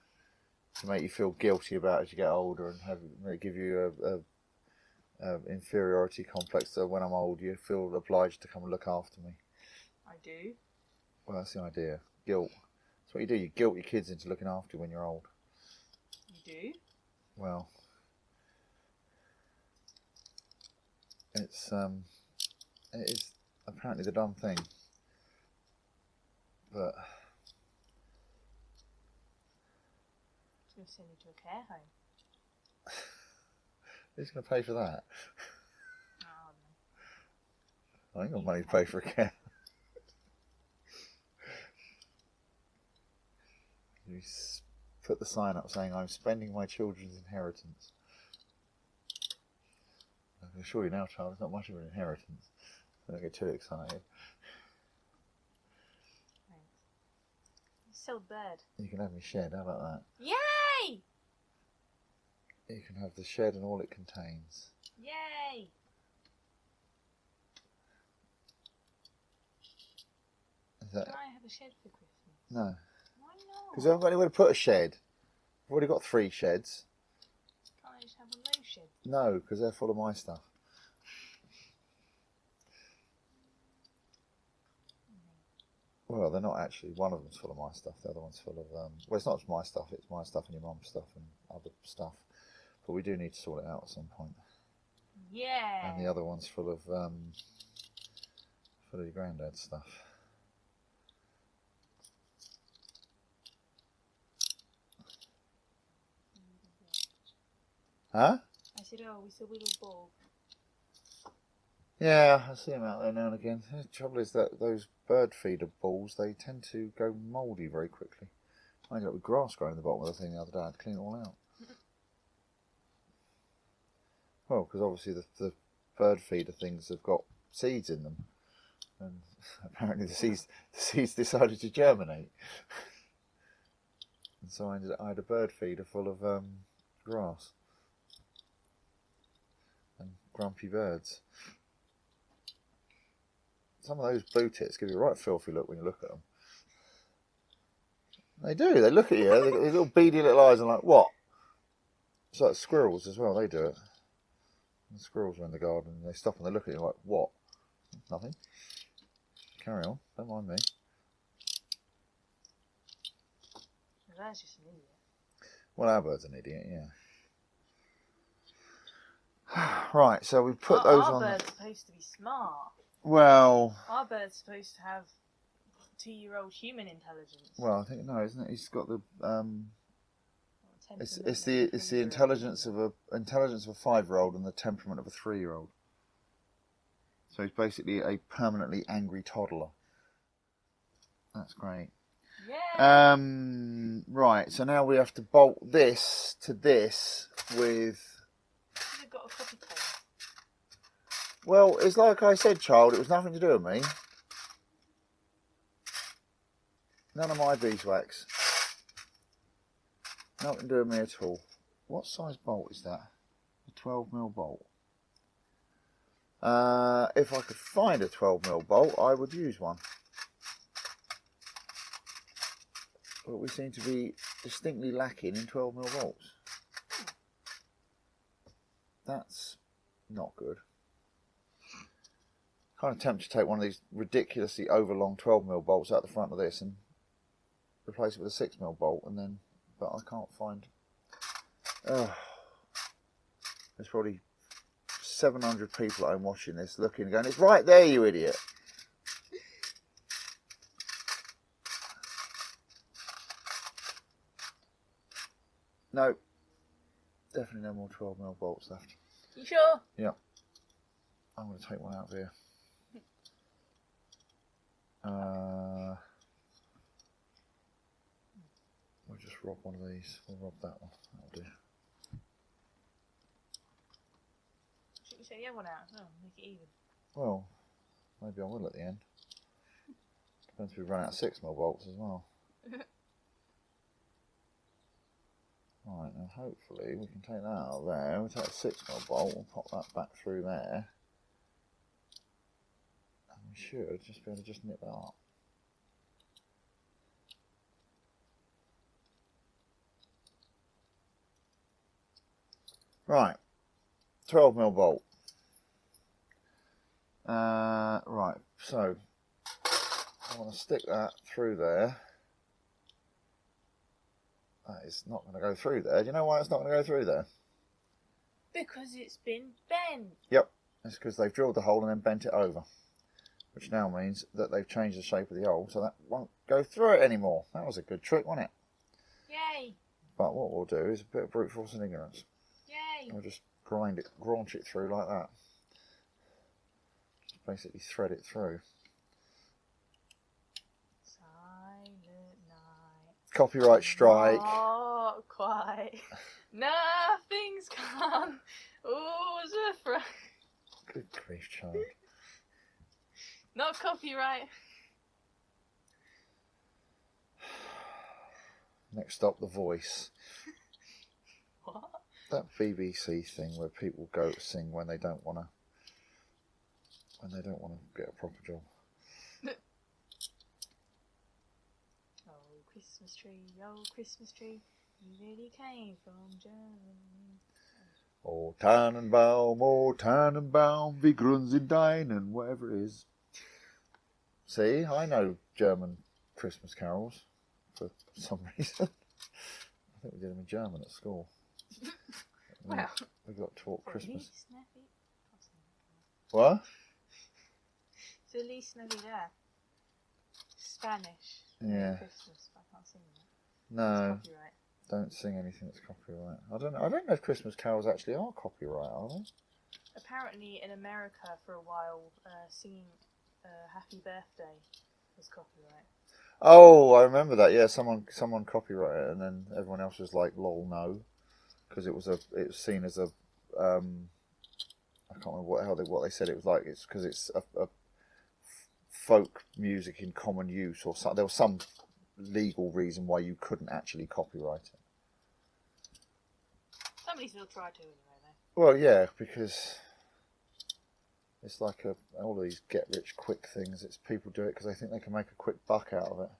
to make you feel guilty about as you get older and give you a inferiority complex, so when I'm old you feel obliged to come and look after me.
I do.
Well, that's the idea. Guilt. That's what you do. You guilt your kids into looking after you when you're old.
You do?
Well, it is apparently the dumb thing, but
I'm going to send you to a care home.
who's going to pay for that?
Oh,
I ain't got money to pay for a care. You put the sign up saying, I'm spending my children's inheritance. I can assure you now, child, it's not much of an inheritance. Don't get too excited.
thanks. You sold bird.
You can have my shed, how about that?
Yay!
You can have the shed and all it contains.
Yay!
Is that...
Can I have a shed for Christmas?
No.
Why not?
Because I haven't got anywhere to put a shed. I've already got 3 sheds.
Can't I just have a low shed?
No, because they're full of my stuff. Well, they're not actually. One of them's full of my stuff. The other one's full of... well, it's not just my stuff. It's my stuff and your mum's stuff and other stuff. But we do need to sort it out at some point.
Yeah.
And the other one's full of your granddad's stuff. Huh?
I said, oh, we saw a little ball.
Yeah, I see them out there now and again. The trouble is that those bird feeder balls, they tend to go mouldy very quickly. I ended up with grass growing in the bottom of the thing the other day. I had to clean it all out. Well, because obviously the bird feeder things have got seeds in them. And apparently the seeds decided to germinate. And so I had a bird feeder full of grass. And grumpy birds. Some of those blue tits give you a right filthy look when you look at them. They do. They look at you. They've got these little beady little eyes and like, what? It's like squirrels as well. They do it. The squirrels are in the garden and they stop and they look at you like, what? Nothing. Carry on. Don't mind me.
That's just an idiot.
Well, our bird's an idiot, yeah. Right, so we put those
our
on.
Our bird's supposed to be smart.
Well,
our bird's supposed to have 2-year-old human intelligence.
Well, I think no, isn't it? He's got the it's the intelligence of a 5-year-old and the temperament of a 3-year-old. So he's basically a permanently angry toddler. That's great.
Yeah.
Right. So now we have to bolt this to this with.
You've got a copy code.
Well, it's like I said, child. It was nothing to do with me. None of my beeswax. Nothing to do with me at all. What size bolt is that? A 12mm bolt. If I could find a 12mm bolt, I would use one. but we seem to be distinctly lacking in 12mm bolts. That's not good. Kind of tempted to take one of these ridiculously overlong 12mm bolts out the front of this and replace it with a 6mm bolt, and then, but I can't find. There's probably 700 people at home watching this, looking and going, "It's right there, you idiot." No, definitely no more 12mm bolts left.
You sure?
Yeah. I'm going to take one out of here. We'll just rob one of these. We'll rob that one. That'll do.
Should we take the other one out as well? Make it even.
Well, maybe I will at the end. Depends if we run out of 6mm bolts as well. Right, now hopefully we can take that out of there. We'll take a 6mm bolt, we'll pop that back through there. And we should just be able to just nip that up. Right, 12mm bolt. Right, so I want to stick that through there. That is not going to go through there. Do you know why it's not going to go through there?
Because it's been bent.
Yep, it's because they've drilled the hole and then bent it over, which now means that they've changed the shape of the hole, so that won't go through it anymore. That was a good trick, wasn't it?
Yay!
But what we'll do is a bit of brute force and ignorance.
Yay!
We'll just graunch it through like that. Just basically thread it through.
Silent night.
Copyright strike.
Not quite. Nothing's come. Always a friend.
Good grief, child.
Not copyright.
Next stop, The Voice.
What?
That BBC thing where people go to sing when they don't want to get a proper job.
Oh Christmas tree, you really came from Germany.
Oh Tannenbaum, wie grün sind deinen, whatever it is. See, I know German Christmas carols for some reason. I think we did them in German at school.
Well,
we got taught Christmas.
Snappy.
What?
Feliz Navidad. Spanish.
Yeah.
Christmas, but I can't sing that.
No.
It's copyright.
Don't sing anything that's copyright. I don't know if Christmas carols actually are copyright, are they?
Apparently in America for a while, singing Happy Birthday was copyright.
Oh, I remember that. Yeah, someone copyrighted it, and then everyone else was like, "Lol, no," because it was seen as a I can't remember what they said it was like. It's because it's a folk music in common use, or there was some legal reason why you couldn't actually copyright it.
Somebody still tried to anyway, though.
Well, yeah, because it's like all of these get-rich-quick things. It's people do it because they think they can make a quick buck out of it.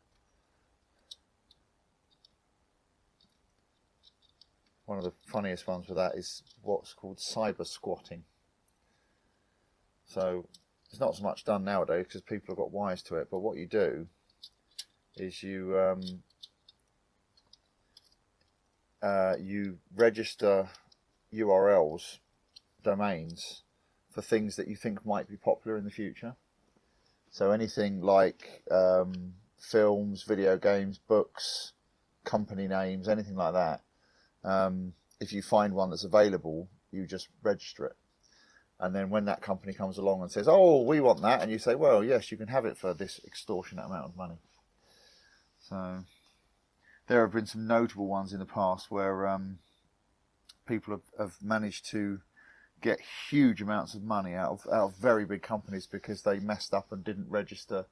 One of the funniest ones with that is what's called cyber squatting. So it's not so much done nowadays because people have got wise to it. But what you do is you register URLs, domains, for things that you think might be popular in the future. So anything like films, video games, books, company names, anything like that. If you find one that's available, you just register it. And then when that company comes along and says, "Oh, we want that," and you say, "Well, yes, you can have it for this extortionate amount of money." So there have been some notable ones in the past where people have managed to get huge amounts of money out of very big companies because they messed up and didn't register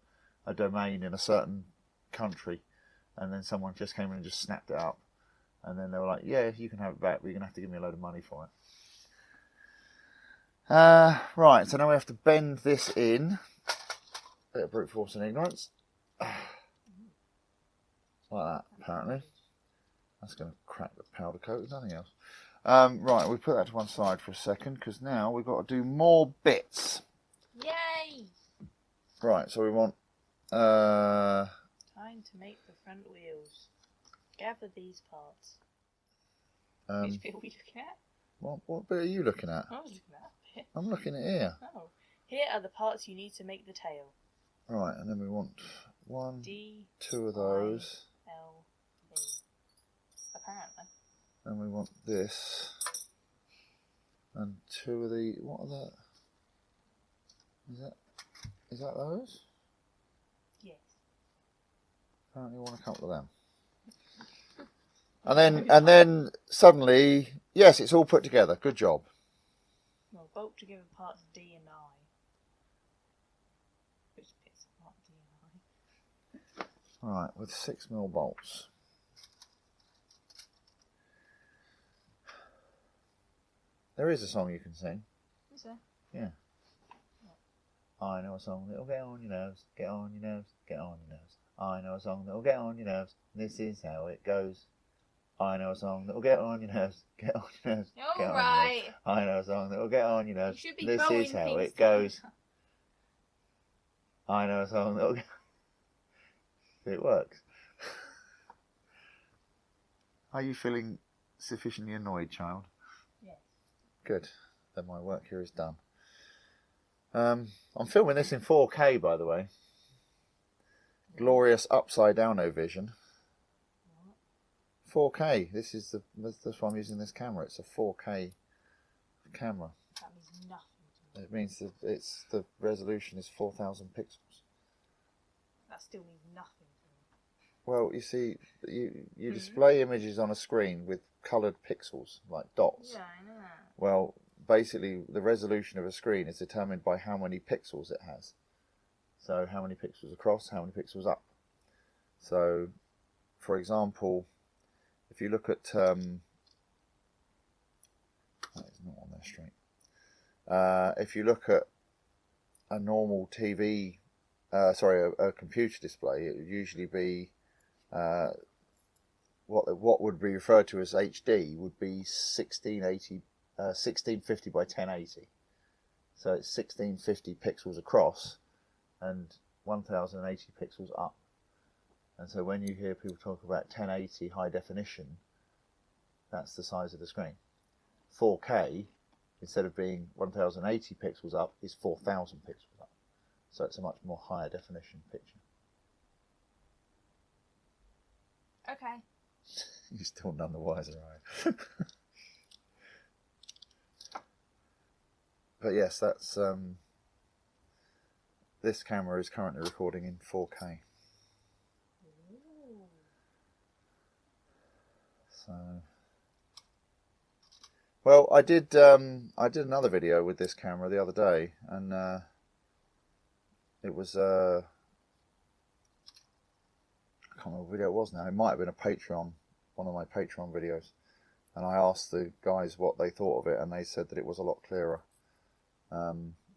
a domain in a certain country, and then someone just came in and just snapped it up, and then they were like, "Yeah, you can have it back, but you're gonna have to give me a load of money for it." Right, so now we have to bend this in. Bit of brute force and ignorance. like that, apparently. That's going to crack the powder coat, if nothing else. Right, we put that to one side for a second, because now we've got to do more bits.
Yay!
Right, so we want...
Time to make the front wheels. Gather these parts. Which bit are we looking at?
What bit are you looking at?
I was looking at that bit.
I'm looking at here.
Oh. Here are the parts you need to make the tail.
Right, and then we want one,
D,
two of those.
L, E. Apparently.
And we want this. And two of the... What are that? Is that those?
Yes.
Apparently we want a couple of them. And then suddenly, yes, it's all put together. Good job.
Well, bolt together parts D and I. Which bits apart D and I?
Right, with 6mm bolts. There is a song you can sing.
Is there?
Yeah. I know a song that'll get on your nerves, get on your nerves, get on your nerves. I know a song that'll get on your nerves. This is how it goes. I know a song that'll get on your nerves, get on your nerves, get on your nerves. I know a song that'll get on your nerves. This is how it goes. I know a song that'll get... It works. Are you feeling sufficiently annoyed, child?
Yes.
Good. Then my work here is done. I'm filming this in 4K, by the way. Glorious upside down vision. 4K. That's why I'm using this camera. It's a 4K camera.
That means nothing to me.
It means that the resolution is 4,000 pixels.
That still means nothing to me.
Well, you see, you display images on a screen with coloured pixels, like dots.
Yeah, I know.
Well, basically, the resolution of a screen is determined by how many pixels it has. So, how many pixels across, how many pixels up. So, for example, if you look at... that is not on there straight. If you look at a normal TV... a computer display, it would usually be... what would be referred to as HD would be 1650 by 1080. So it's 1650 pixels across and 1080 pixels up. And so when you hear people talk about 1080 high definition, that's the size of the screen. 4K, instead of being 1080 pixels up, is 4000 pixels up. So it's a much more higher definition picture.
Okay.
You're still none the wiser, are you? But yes, that's this camera is currently recording in 4K.
Ooh.
So, well, I did another video with this camera the other day, and it was I can't remember what video it was now. It might have been a Patreon, one of my Patreon videos, and I asked the guys what they thought of it, and they said that it was a lot clearer.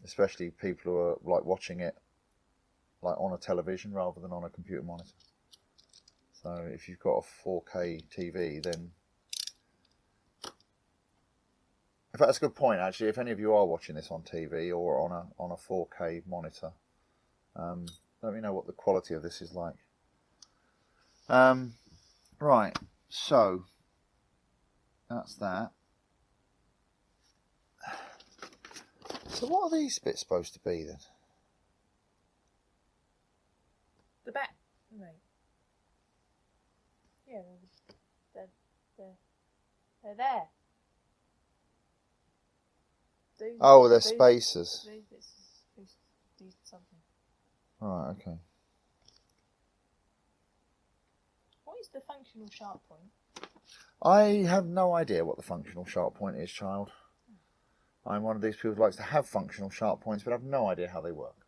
Especially people who are like watching it like on a television rather than on a computer monitor. So if you've got a 4K TV, then in fact that's a good point actually. If any of you are watching this on TV or on a 4K monitor, let me know what the quality of this is like. Right, so that's that. So what are these bits supposed to be then?
The back. Right. Yeah, they're there.
They're spacers.
Those bits are supposed to do something.
Right, okay.
What is the functional sharp point?
I have no idea what the functional sharp point is, child. I'm one of these people who likes to have functional sharp points, but I have no idea how they work.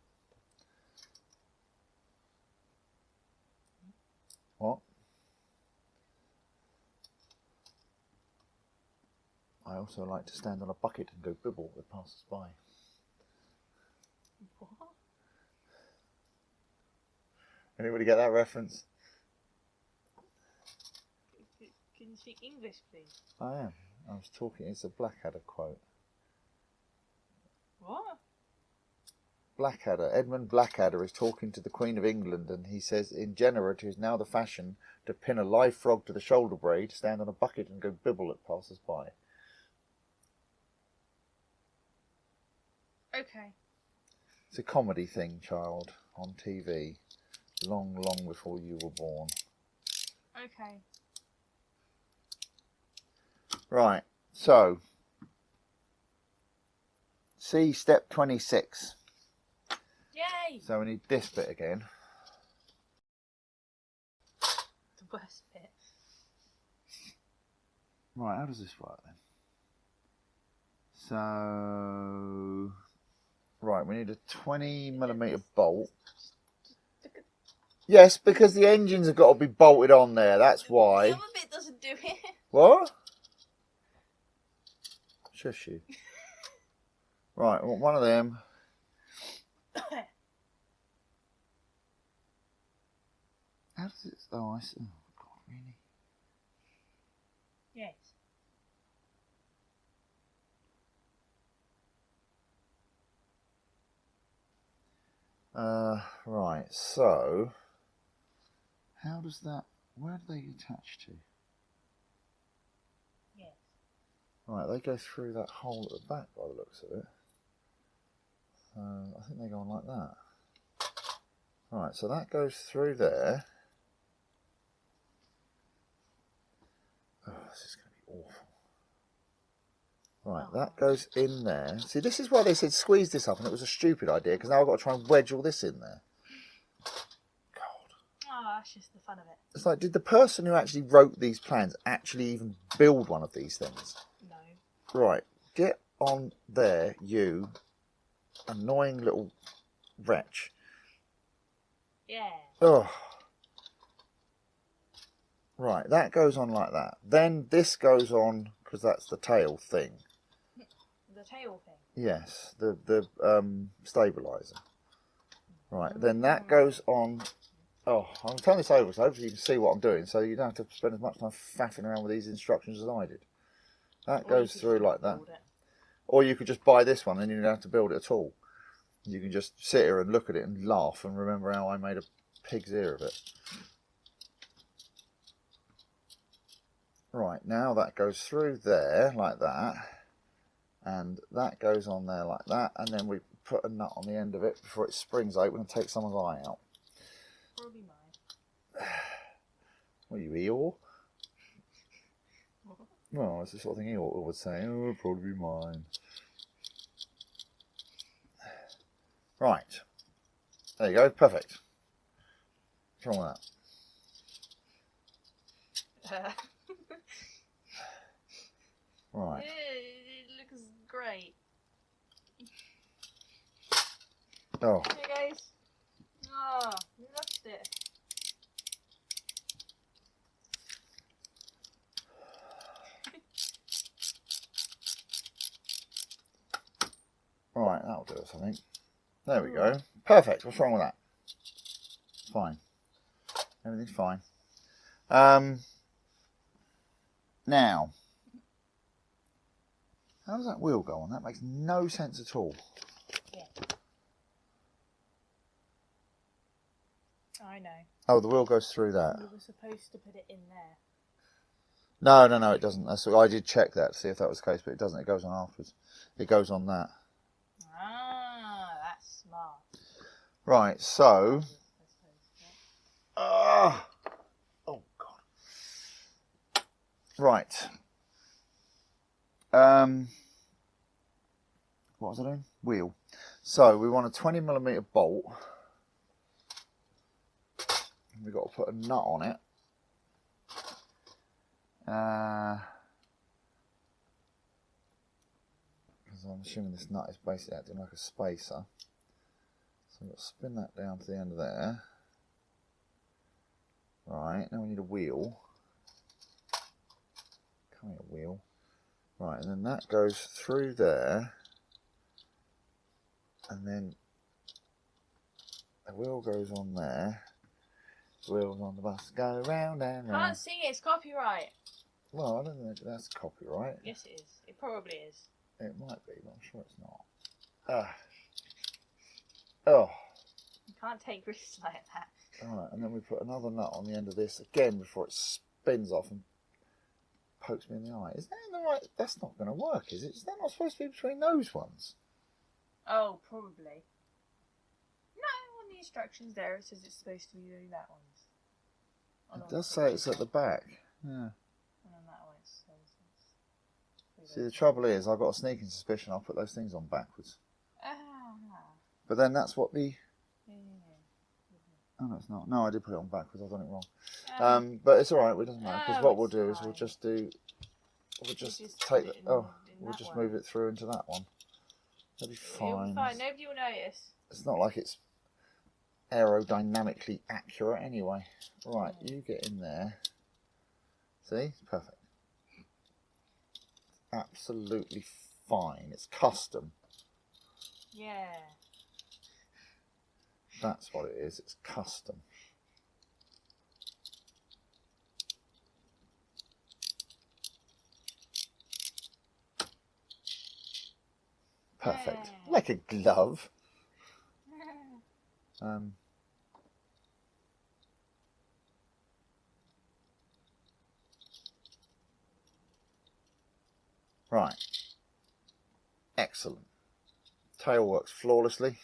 What? I also like to stand on a bucket and go bibble with passers-by.
What?
Anybody get that reference?
you speak English, please?
I am. I was talking. It's a Blackadder quote.
What?
Blackadder. Edmund Blackadder is talking to the Queen of England, and he says, in Genoa it is now the fashion to pin a live frog to the shoulder braid, stand on a bucket and go bibble at passers-by.
Okay.
It's a comedy thing, child, on TV, long, long before you were born.
Okay.
Right, so, see step 26.
Yay!
So we need this bit again.
The worst bit.
Right, how does this work then? So, right, we need a 20mm bolt. Yes, because the engines have got to be bolted on there, that's why.
The other bit doesn't do it.
What? Shush you. Right, I want one of them. How does it... Oh, I see. Oh, God, really?
Yes.
Right, so... How does that... Where do they attach to?
Yes.
Right, they go through that hole at the back by the looks of it. I think they go on like that. Right, so that goes through there. Oh, this is going to be awful. Right, that goes in there. See, this is why they said squeeze this up, and it was a stupid idea, because now I've got to try and wedge all this in there. God.
Oh, that's just the fun of it.
It's like, did the person who actually wrote these plans actually even build one of these things?
No.
Right, get on there, you annoying little wretch.
Yeah.
Oh. Right, that goes on like that. Then this goes on, because that's the tail thing.
The tail thing?
Yes, the stabiliser. Right, then that goes on... Oh, I'll turn this over so hopefully you can see what I'm doing, so you don't have to spend as much time faffing around with these instructions as I did. That goes through like that. Or you could just buy this one and you don't have to build it at all. You can just sit here and look at it and laugh and remember how I made a pig's ear of it. Right, now that goes through there like that, and that goes on there like that, and then we put a nut on the end of it before it springs open and takes someone's eye out.
Probably mine.
What are you, Eeyore? Well, it's the sort of thing Eeyore would say. Oh, it'll probably be mine. Right. There you go, perfect. What's wrong with that? Right.
It looks great.
Oh.
Hey guys. Oh, we lost it.
Right, that'll do us, I think. There we go. Perfect. What's wrong with that? Fine. Everything's fine. Now, how does that wheel go on? That makes no sense at all.
Yeah. I know.
Oh, the wheel goes through that.
We were supposed to put it in there.
No, it doesn't. That's I did check that to see if that was the case, but it doesn't. It goes on afterwards. It goes on that.
Ah, that's smart.
Right, so... oh, God. Right. What was I doing? Wheel. So, we want a 20mm bolt. We've got to put a nut on it. Because I'm assuming this nut is basically acting like a spacer. So we've got to spin that down to the end of there. Right, now we need a wheel. Come here, wheel. Right, and then that goes through there. And then the wheel goes on there. Wheels on the bus go round and round.
Can't sing it, it's copyright.
Well, I don't think that's copyright.
Yes, it is. It probably is.
It might be, but I'm sure it's not. Oh.
You can't take risks like that.
Alright, and then we put another nut on the end of this again before it spins off and pokes me in the eye. Is that in the right? That's not going to work, is it? Is that not supposed to be between those ones?
Oh, probably. No, on the instructions there it says it's supposed to be doing that one.
It does say it's at the back. Yeah.
And on that one it says it's...
See, the trouble is, I've got a sneaking suspicion I'll put those things on backwards.
Ah.
But then that's what the...
Yeah.
Oh, no, it's not. No, I did put it on backwards. I've done it wrong. But it's all right. It doesn't matter because what we'll do is we'll just take the, we'll just move it through into that one. That'll be fine.
It'll be fine. Nobody will notice.
It's not like it's aerodynamically accurate anyway. Right, you get in there. See, perfect. Absolutely fine. It's custom.
Yeah.
That's what it is. It's custom. Perfect.
Yeah.
Like a glove. Right. Excellent. Tail works flawlessly.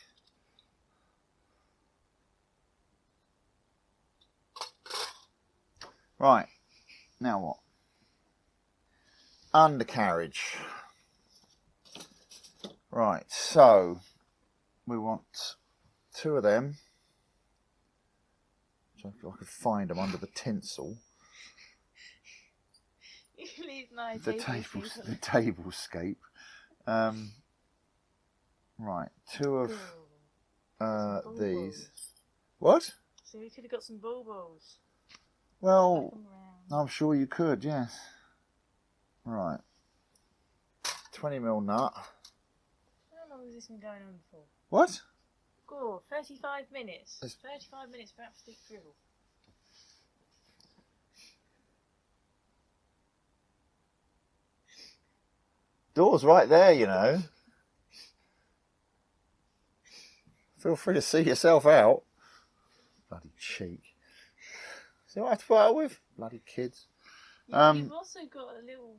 Right. Now what? Undercarriage. Right, so we want 2 of them. So I could find them under the tinsel.
You leave my
The tablescape. Right, 2 of these. What?
So we could have got some baubles.
Well, I'm sure you could, yes. Right. 20mm nut.
How long has this been going on for?
What?
Go, 35 minutes. 35 minutes for absolute drivel.
Door's right there, you know. Feel free to see yourself out. Bloody cheek. See what I have to put up with? Bloody kids.
You've also got a little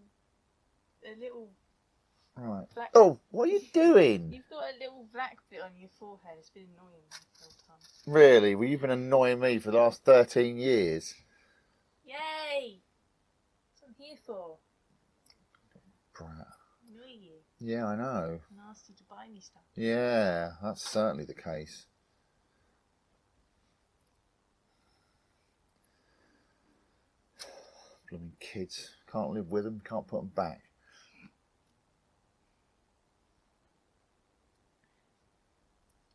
right.
black...
Oh, what are you doing?
You've got a little black bit on your forehead. It's been annoying me the whole time.
Really? Well, you've been annoying me for the last 13 years.
Yay! That's what I'm here for.
Brat.
Annoy you.
Yeah, I know.
And ask you to buy me stuff.
Yeah, that's certainly the case. Blooming kids. Can't live with them, can't put them back.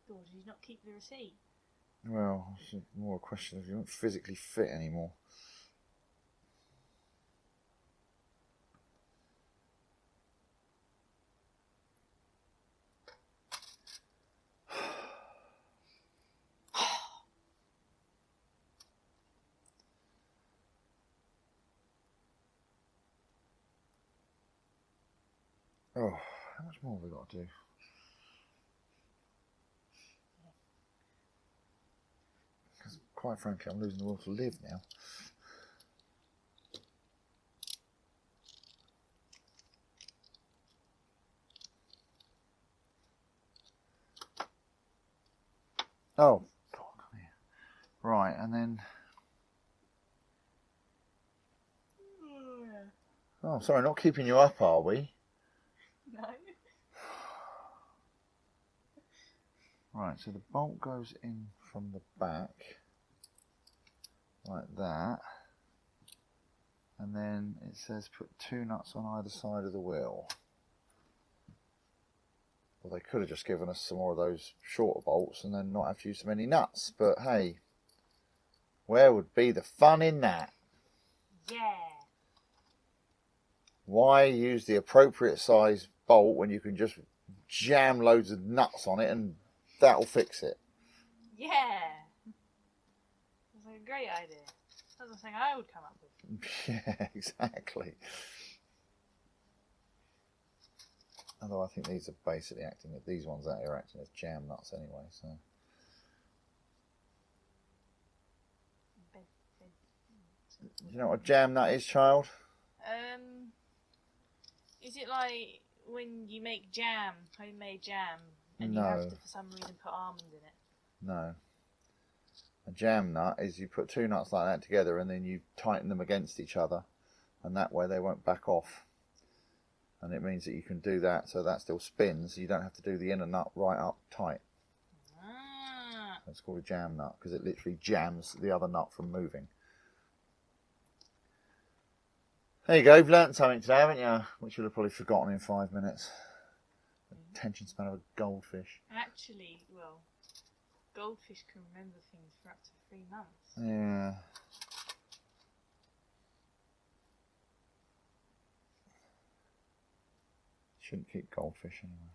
Or did you not keep the receipt?
Well, it's more a question of you don't physically fit anymore. Oh, how much more have we got to do? Because quite frankly, I'm losing the will to live now. Oh, God, come here. Right, and then... Oh, sorry, not keeping you up, are we?
No.
Right, so the bolt goes in from the back, like that, and then it says put 2 nuts on either side of the wheel. Well, they could have just given us some more of those shorter bolts and then not have to use so many nuts, but hey, where would be the fun in that?
Yeah.
Why use the appropriate size bolt when you can just jam loads of nuts on it and that'll fix it?
Yeah. That's a great idea. That's the thing I would come up with.
Yeah, exactly. Although I think these are basically acting, these ones out here are acting as jam nuts anyway, so. You know what a jam nut is, child?
Is it like when you make jam, homemade jam, and
No.
you have to, for some reason, put almond in it?
No. A jam nut is you put two nuts like that together and then you tighten them against each other, and that way they won't back off. And it means that you can do that so that still spins. You don't have to do the inner nut right up tight.
Ah.
It's called a jam nut because it literally jams the other nut from moving. There you go, you've learnt something today, haven't you? Which you'll have probably forgotten in 5 minutes. The attention span of a goldfish.
Actually, well, goldfish can remember things for up to 3 months.
Yeah. Shouldn't keep goldfish anyway.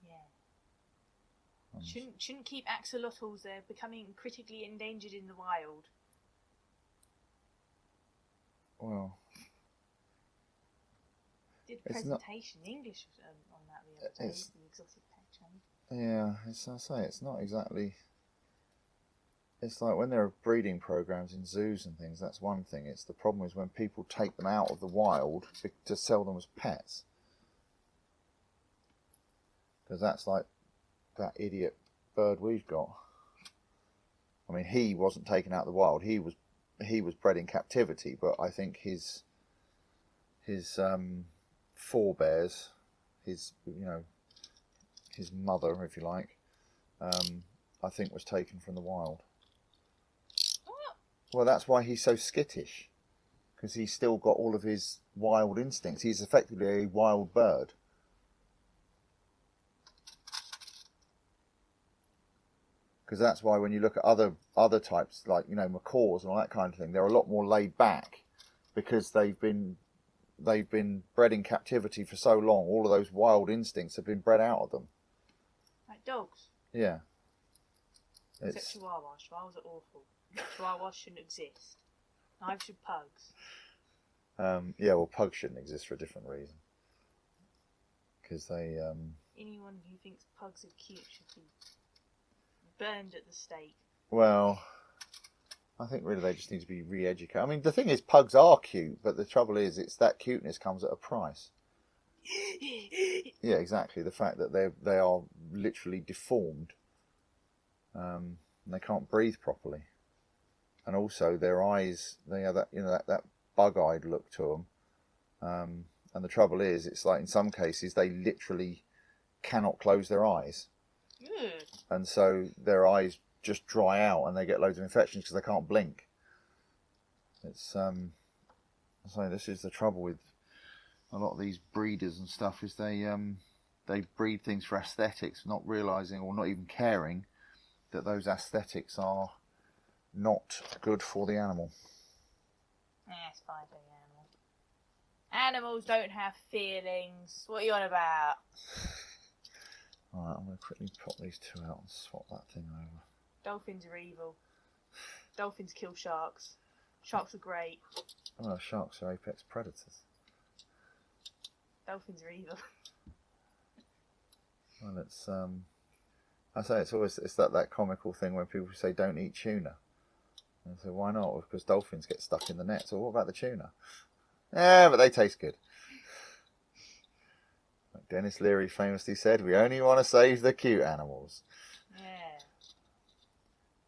Yeah. Shouldn't keep axolotls. They're becoming critically endangered in the wild.
Well,
Did a presentation in English on that the other day, the exotic pet channel.
Yeah, I say it's not exactly. It's like when there are breeding programs in zoos and things. That's one thing. It's the problem is when people take them out of the wild to sell them as pets. Because that's like that idiot bird we've got. I mean, he wasn't taken out of the wild. He was bred in captivity, but I think his forebears, his mother, if you like, I think was taken from the wild. Well, that's why he's so skittish, because he's still got all of his wild instincts. He's effectively a wild bird. Because that's why when you look at other types, like macaws and all that kind of thing, they're a lot more laid back, because they've been bred in captivity for so long. All of those wild instincts have been bred out of them.
Like dogs.
Yeah.
Except chihuahuas. Chihuahuas are awful. Chihuahuas shouldn't exist. Neither should pugs.
Yeah, well, pugs shouldn't exist for a different reason. Because they.
Anyone who thinks pugs are cute should be burned at the stake.
Well, I think really they just need to be re-educated. I mean, the thing is, pugs are cute, but the trouble is, it's that cuteness comes at a price. Yeah, exactly. The fact that they are literally deformed, and they can't breathe properly, and also their eyes, they have that bug-eyed look to them. And the trouble is, it's like in some cases they literally cannot close their eyes. And so their eyes just dry out and they get loads of infections because they can't blink. It's so this is the trouble with a lot of these breeders and stuff, is they breed things for aesthetics, not realising or not even caring that those aesthetics are not good for the animal.
It's fine for the animal. Animals don't have feelings. What are you on about?
Alright, I'm going to quickly pop these two out and swap that thing over.
Dolphins are evil. Dolphins kill sharks. Sharks are great.
Well, sharks are apex predators.
Dolphins are evil.
Well, it's I say it's that comical thing when people say don't eat tuna. And I say, why not? Well, because dolphins get stuck in the net. So what about the tuna? Yeah, but they taste good. Like Dennis Leary famously said, we only want to save the cute animals.
Yeah.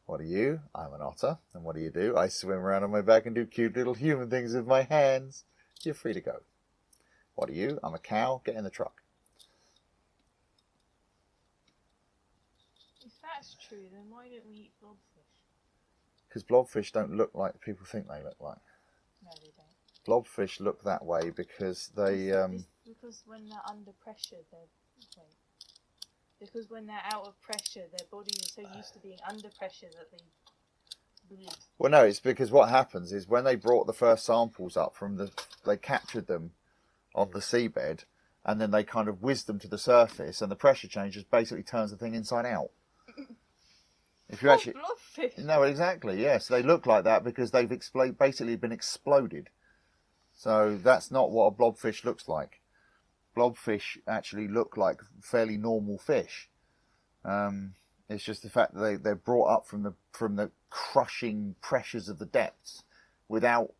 What are you? I'm an otter. And what do? I swim around on my back and do cute little human things with my hands. You're free to go. What are you? I'm a cow. Get in the truck.
If that's true, then why don't we eat blobfish?
Because blobfish don't look like people think they look like.
No, they don't.
Blobfish look that way because they...
Because when they're under pressure, because when they're out of pressure, their bodies are so used to being under pressure that they...
Well, no, it's because what happens is when they brought the first samples up they captured them on the seabed, and then they kind of whizzed them to the surface, and the pressure change just basically turns the thing inside out. If you actually,
blobfish.
no, exactly, yes, they look like that because they've basically been exploded. So that's not what a blobfish looks like. Blobfish actually look like fairly normal fish. It's just the fact that they're brought up from the crushing pressures of the depths without,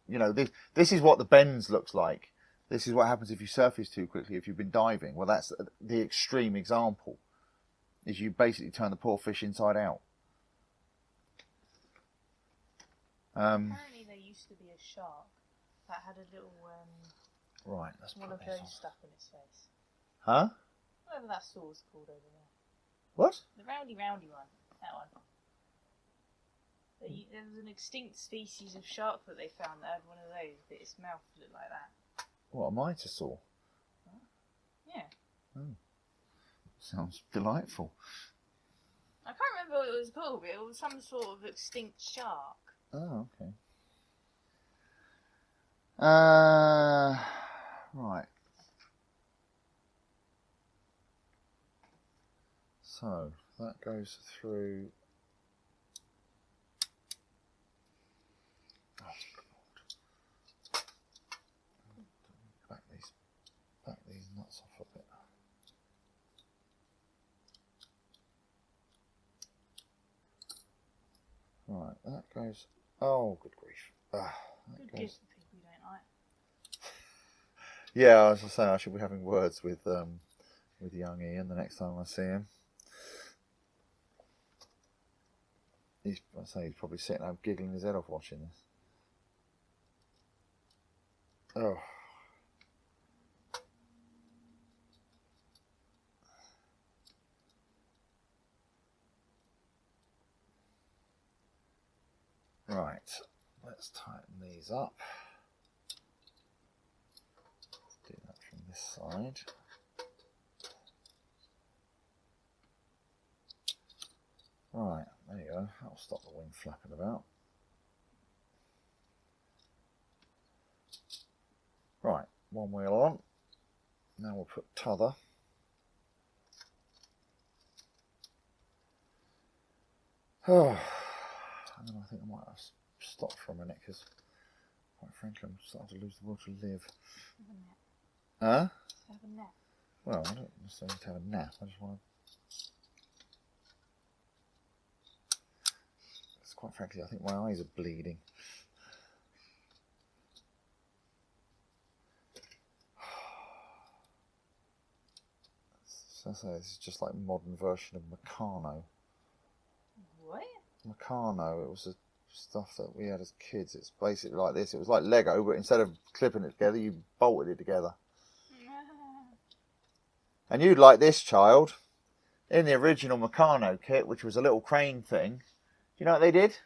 this is what the bends looks like. This is what happens if you surface too quickly, if you've been diving. Well, that's the extreme example, is you basically turn the poor fish inside out.
Apparently there used to be a shark that had a little,
right, let's
one of those stuff in its face.
Huh?
Whatever that saw's called over there.
What?
The roundy one. That one. There was an extinct species of shark that they found that had one of those, but its mouth looked like that.
What, a mitosaur?
Yeah.
Oh. Sounds delightful.
I can't remember what it was called, but it was some sort of extinct shark.
Oh, okay. Right. So that goes through. Back these nuts off a bit. Right, that goes. Oh, good grief!
Good gift for people you don't like.
Yeah, as I say, I should be having words with young Ian the next time I see him. He's probably sitting there giggling his head off watching this. Oh. Right, let's tighten these up. Do that from this side. Right, there you go. That'll stop the wing flapping about. Right, one wheel on. Now we'll put t'other. Oh, and then I think I might have stopped for a minute because, quite frankly, I'm starting to lose the will to live.
Have a nap.
Huh?
Have a nap.
Well, I don't necessarily need to have a nap. I just want to. Quite frankly, I think my eyes are bleeding. So this is just like a modern version of Meccano.
What?
Meccano, it was the stuff that we had as kids. It's basically like this. It was like Lego, but instead of clipping it together, you bolted it together. And you'd like this, child. In the original Meccano kit, which was a little crane thing, do you know what they did?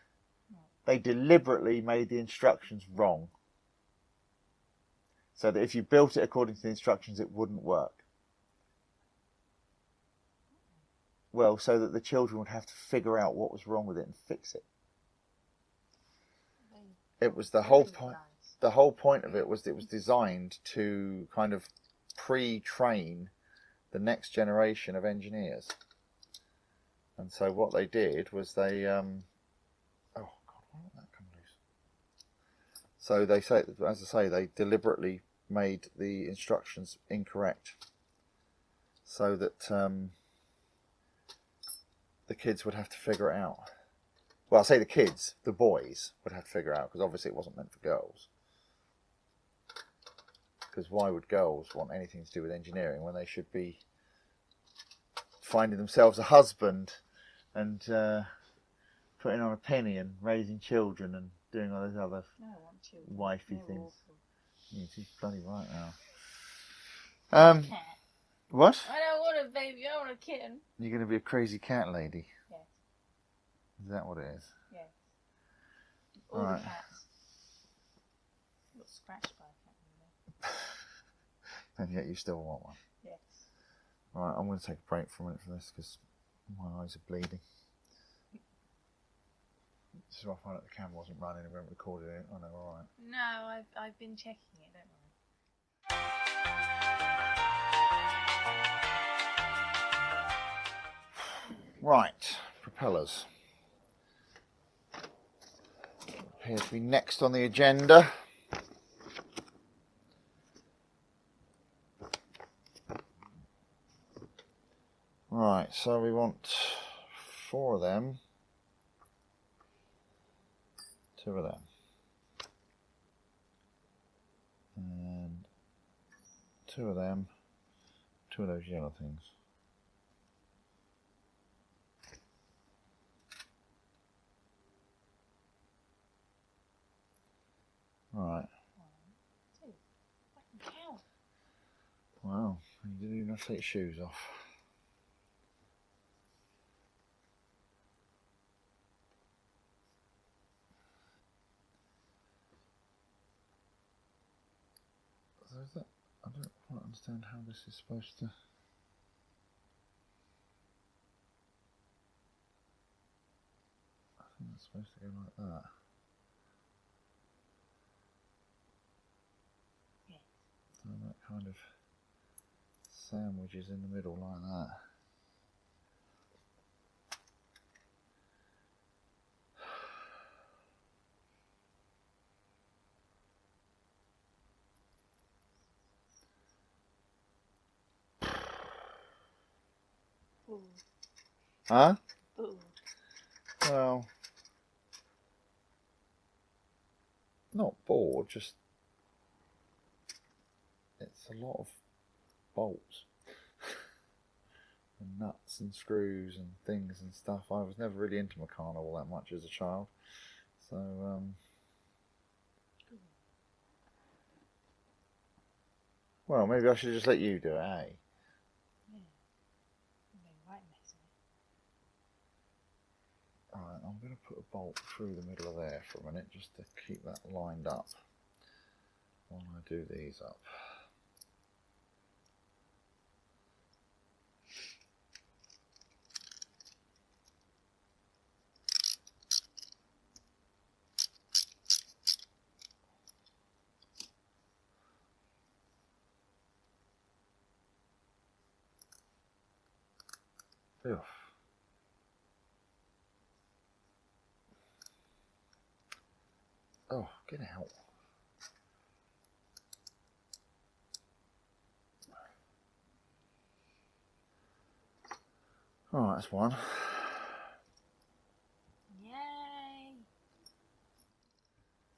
They deliberately made the instructions wrong. So that if you built it according to the instructions, it wouldn't work. Well, so that the children would have to figure out what was wrong with it and fix it. It was the whole point. The whole point of it was designed to kind of pre-train the next generation of engineers. And so what they did was they, oh God, why did that come loose? So they say, as I say, they deliberately made the instructions incorrect, so that the kids would have to figure it out. Well, I say the kids, the boys would have to figure it out, because obviously it wasn't meant for girls. Because why would girls want anything to do with engineering when they should be finding themselves a husband and putting on a penny and raising children and doing all those other wifey things? Yeah, she's bloody right now. What?
I don't want a baby, I want a kitten.
You're going to be a crazy cat lady?
Yes.
Is that what it is?
Yes. All right. The cats. I got scratched by a cat.
And yet you still want one?
Yes.
Right, I'm going to take a break for a minute for this because my eyes are bleeding. So I find out the camera wasn't running and we haven't recorded it. I know, alright.
No, I've been checking it, don't worry.
Right, propellers. appear to be next on the agenda. Right, so we want 4 of them, 2 of them, and 2 of them, 2 of those yellow things. Right.
1, 2. I can count.
Wow, you didn't even have to take your shoes off. So is that, I don't quite understand how this is supposed to. I think it's supposed to go like that.
Yes.
So that kind of sandwiches in the middle like that.
Ooh.
Huh?
Ooh.
Well, not bored, just it's a lot of bolts and nuts and screws and things and stuff. I was never really into Meccano all that much as a child, so well, maybe I should just let you do it, eh?
Yeah. Right next to it.
Alright, I'm going to put a bolt through the middle of there for a minute just to keep that lined up while I do these up. Ugh. Oh, get out. Alright, that's one.
Yay!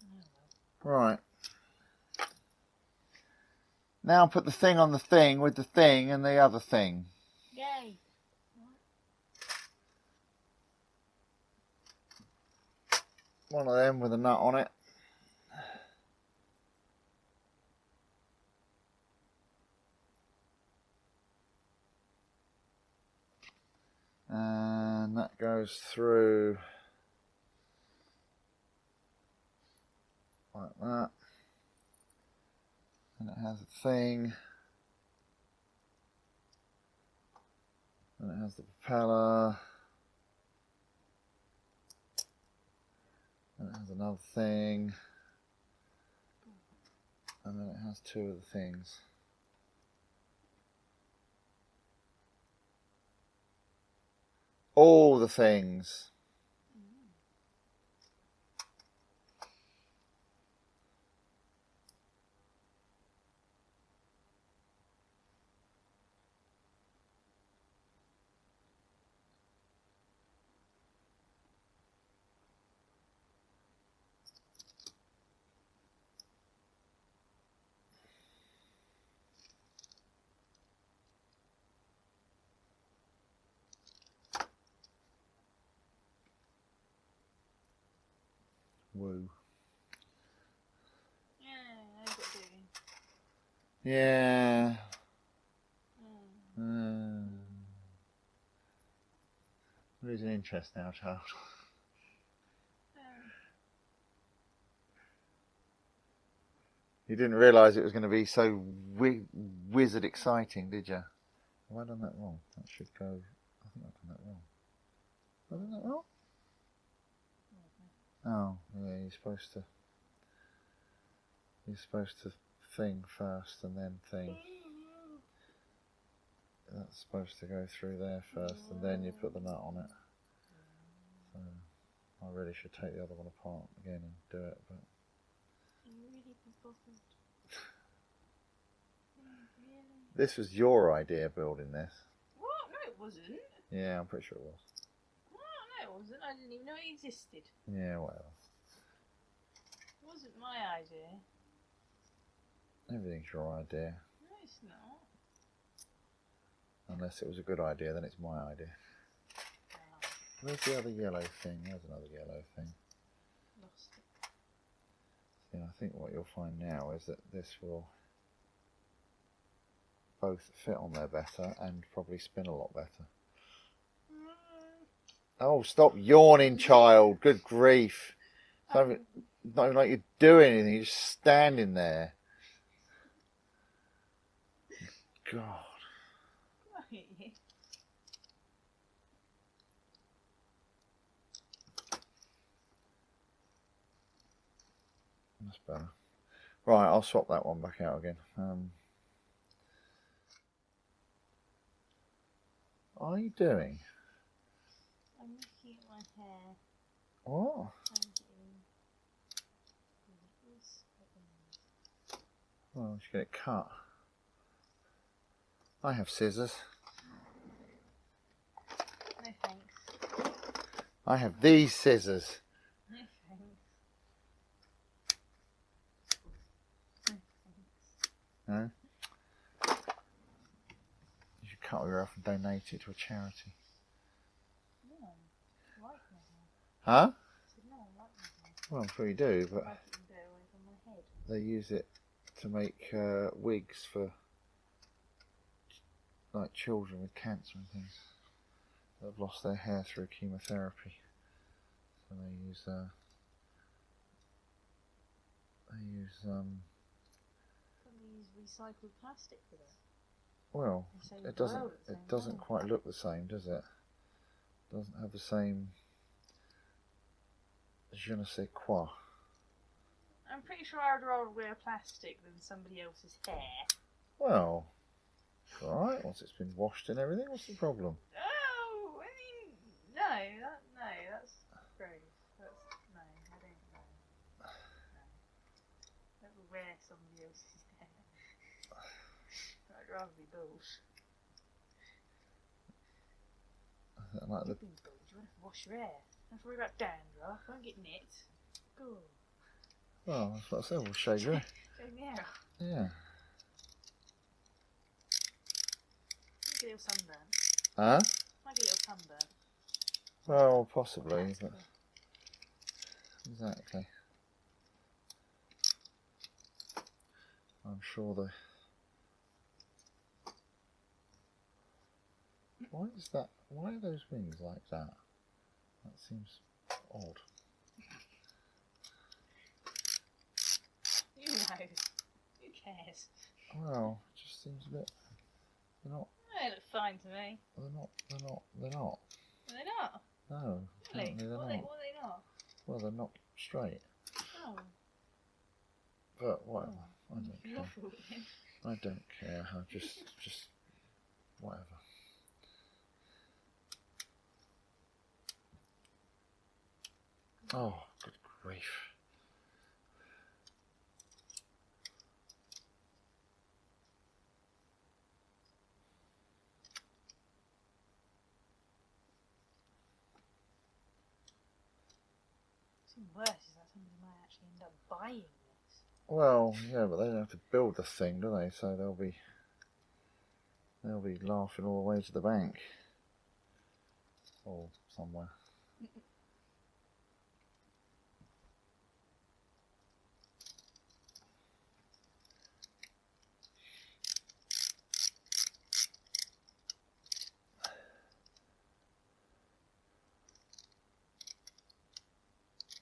Oh,
Right. Now put the thing on the thing with the thing and the other thing.
yay!
One of them with a nut on it. And that goes through like that. And it has a thing. And it has the propeller. And it has another thing. And then it has 2 of the things. All the things. Woo.
Yeah, I got it again.
Yeah. Losing interest now, child. You didn't realise it was going to be so wizard exciting, did you? Have I done that wrong? That should go. I think I've done that wrong. Have I done that wrong? Oh, yeah. You're supposed to. You're supposed to thing first and then thing. That's supposed to go through there first, and then you put the nut on it. So I really should take the other one apart again and do it, but...
Can you really be bothered? Really?
This was your idea, building this.
What? No, it wasn't.
Yeah, I'm pretty sure it was.
No, it wasn't. I didn't even know it existed.
Yeah, whatever.
It wasn't my idea.
Everything's your idea.
No, it's not.
Unless it was a good idea, then it's my idea.
Oh,
Where's the other yellow thing? There's another yellow thing.
lost it.
Yeah, I think what you'll find now is that this will both fit on there better and probably spin a lot better. Oh, stop yawning, child. Good grief. It's not even like you're doing anything. You're just standing there. God.
Right.
That's better. Right, I'll swap that one back out again. What are you doing?
I'm looking at my hair.
What? Well, you should get it cut. I have scissors.
No thanks.
I have these scissors.
No thanks. No thanks.
No? You should cut her off and donate it to a charity.
No, I like my hair.
Huh?
I said, no, I like my hair.
Well, I'm sure you do, but
I like it to go away from my head.
they use it to make wigs for like children with cancer and things that have lost their hair through chemotherapy. So they use
Can we use recycled plastic for that?
well,
And save
it
the world at the
doesn't
same time?
quite look the same, does it? Doesn't have the same je ne sais quoi.
I'm pretty sure I'd rather wear plastic than somebody else's hair.
Well, it's alright once it's been washed and everything. What's the problem?
Oh, I mean, no, that's gross. No, I don't know. No. Never wear somebody else's hair. I'd rather be bald.
Like the,
Being bald, you won't have to wash your hair. Don't have to worry about dandruff. Won't get nicked. Good.
well, that's what I said. We'll shave your hair.
Shave my hair off.
Yeah.
Might get a little sunburn.
Huh?
Might get a little sunburn.
Well, possibly, but
Practical.
exactly. I'm sure the. Why is that? Why are those wings like that? That seems odd.
Who knows? Who cares?
Well, it just seems a bit. They're not.
They look fine to me.
They're not.
Are they not?
No,
Really?
apparently they're
What are
not.
they not?
Well, they're not straight.
Oh.
But whatever. I don't
Your
care.
fault then.
I don't care. I just whatever. Oh, good grief.
What's even worse is that somebody might actually end up buying this.
Well, yeah, but they don't have to build the thing, do they? So they'll be laughing all the way to the bank. Or somewhere.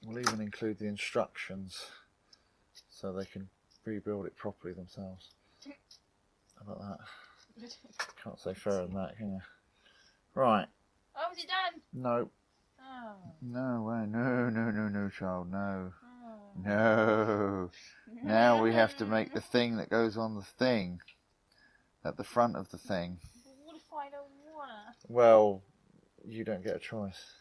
We'll even include the instructions so they can rebuild it properly themselves. How about that? Can't say fairer than that, can you? Right.
Oh, is it done?
No.
Oh.
No way. No, child. No.
Oh.
No. Now we have to make the thing that goes on the thing. At the front of the thing.
But what if I don't wanna?
Well, you don't get a choice.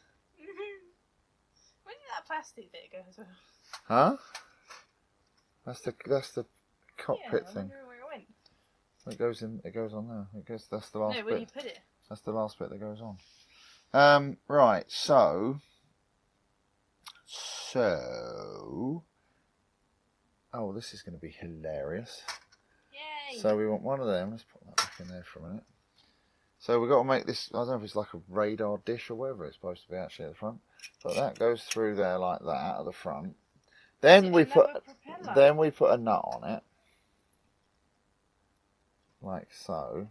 When plastic bit goes on.
Huh? That's the cockpit
Yeah, I
thing.
wonder where it went.
It goes in. It goes on there. It goes. That's the last
No,
bit.
where do you put it?
That's the last bit that goes on. Right. So. Oh, this is going to be hilarious.
Yay!
So we want one of them. Let's put that back in there for a minute. So we've got to make this. I don't know if it's like a radar dish or whatever it's supposed to be actually at the front. But that goes through there like that at the front. Then we put a nut on it. Like so.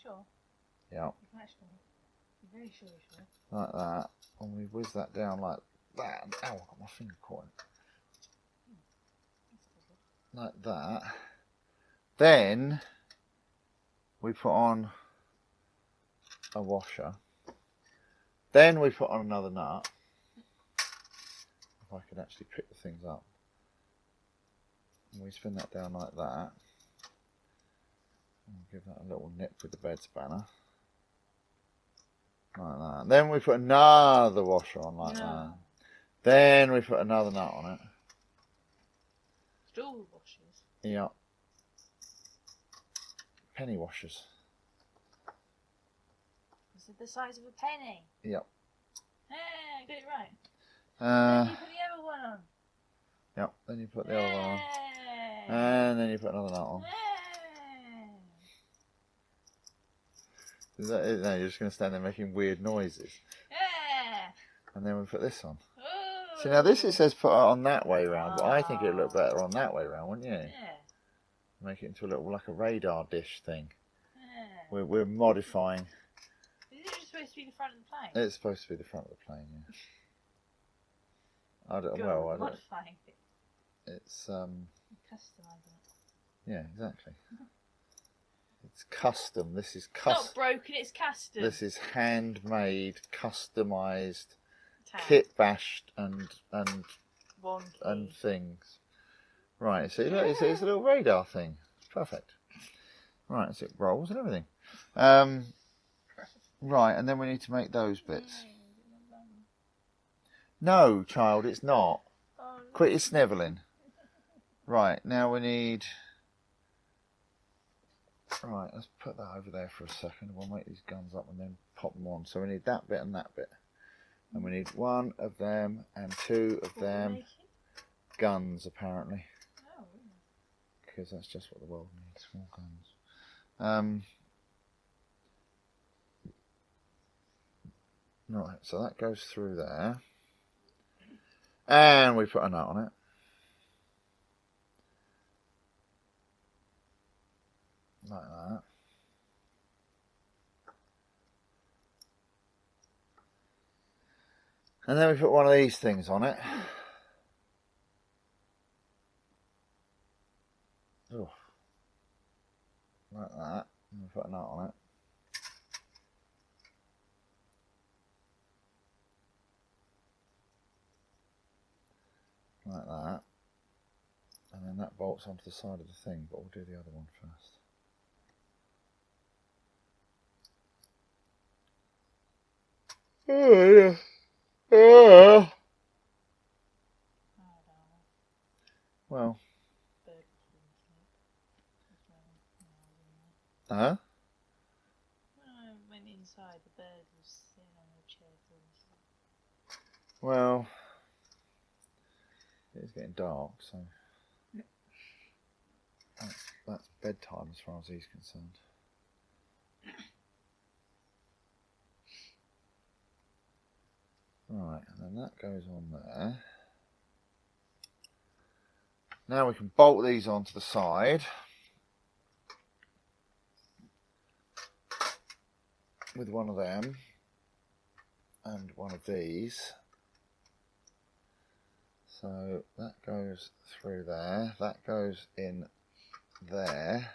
Sure.
Yeah.
You're very sure.
Like that. And we whiz that down like that. Ow, I got my finger caught in it. Like that. Then we put on a washer. Then we put on another nut. If I could actually pick the things up. And we spin that down like that. And give that a little nip with the bed spanner. Like that. Then we put another washer on like that. Then we put another nut on it.
Stool washers?
Yep. Penny washers.
Is it the size of a penny?
Yep.
Hey, I got it right.
Then
you put the other one on.
Yep. Then you put the other one on. And then you put another nut on. Is that it? No, you're just going to stand there making weird noises. And then we put this on.
Ooh.
See, now this it says put it on that way round, but I think it'd look better on that way round, wouldn't you?
Yeah.
Make it into a little, like a radar dish thing.
Yeah.
We're modifying.
Is it just supposed to be the front of the plane?
It's supposed to be the front of the plane, yeah. I don't.
God,
Well, I don't.
modifying it.
It's
Customising it.
Yeah, exactly. It's custom. This is
It's not broken. It's custom.
This is handmade, customised,
Tag.
kit bashed, and
Wonky.
things. Right. See, look, it's a little radar thing. It's perfect. Right. So it rolls and everything. Right, and then we need to make those bits. No, child, it's not.
Oh,
Quit your snivelling. Right, now we need... Right, let's put that over there for a second. We'll make these guns up and then pop them on. So we need that bit and that bit. And we need one of them and two of them. Guns, apparently.
Oh.
Because that's just what the world needs, more guns. Right, so that goes through there. And we put a nut on it. Like that. And then we put one of these things on it. Ooh. Like that. And we put a nut on it. Like that. And then that bolts onto the side of the thing, but we'll do the other one first. Oh, yeah. Oh. Well. Huh?
When I went inside, the bird was sitting on a chair.
Well, it's getting dark, so that's bedtime as far as he's concerned. Right, and then that goes on there. Now we can bolt these onto the side with one of them and one of these. So that goes through there, that goes in there,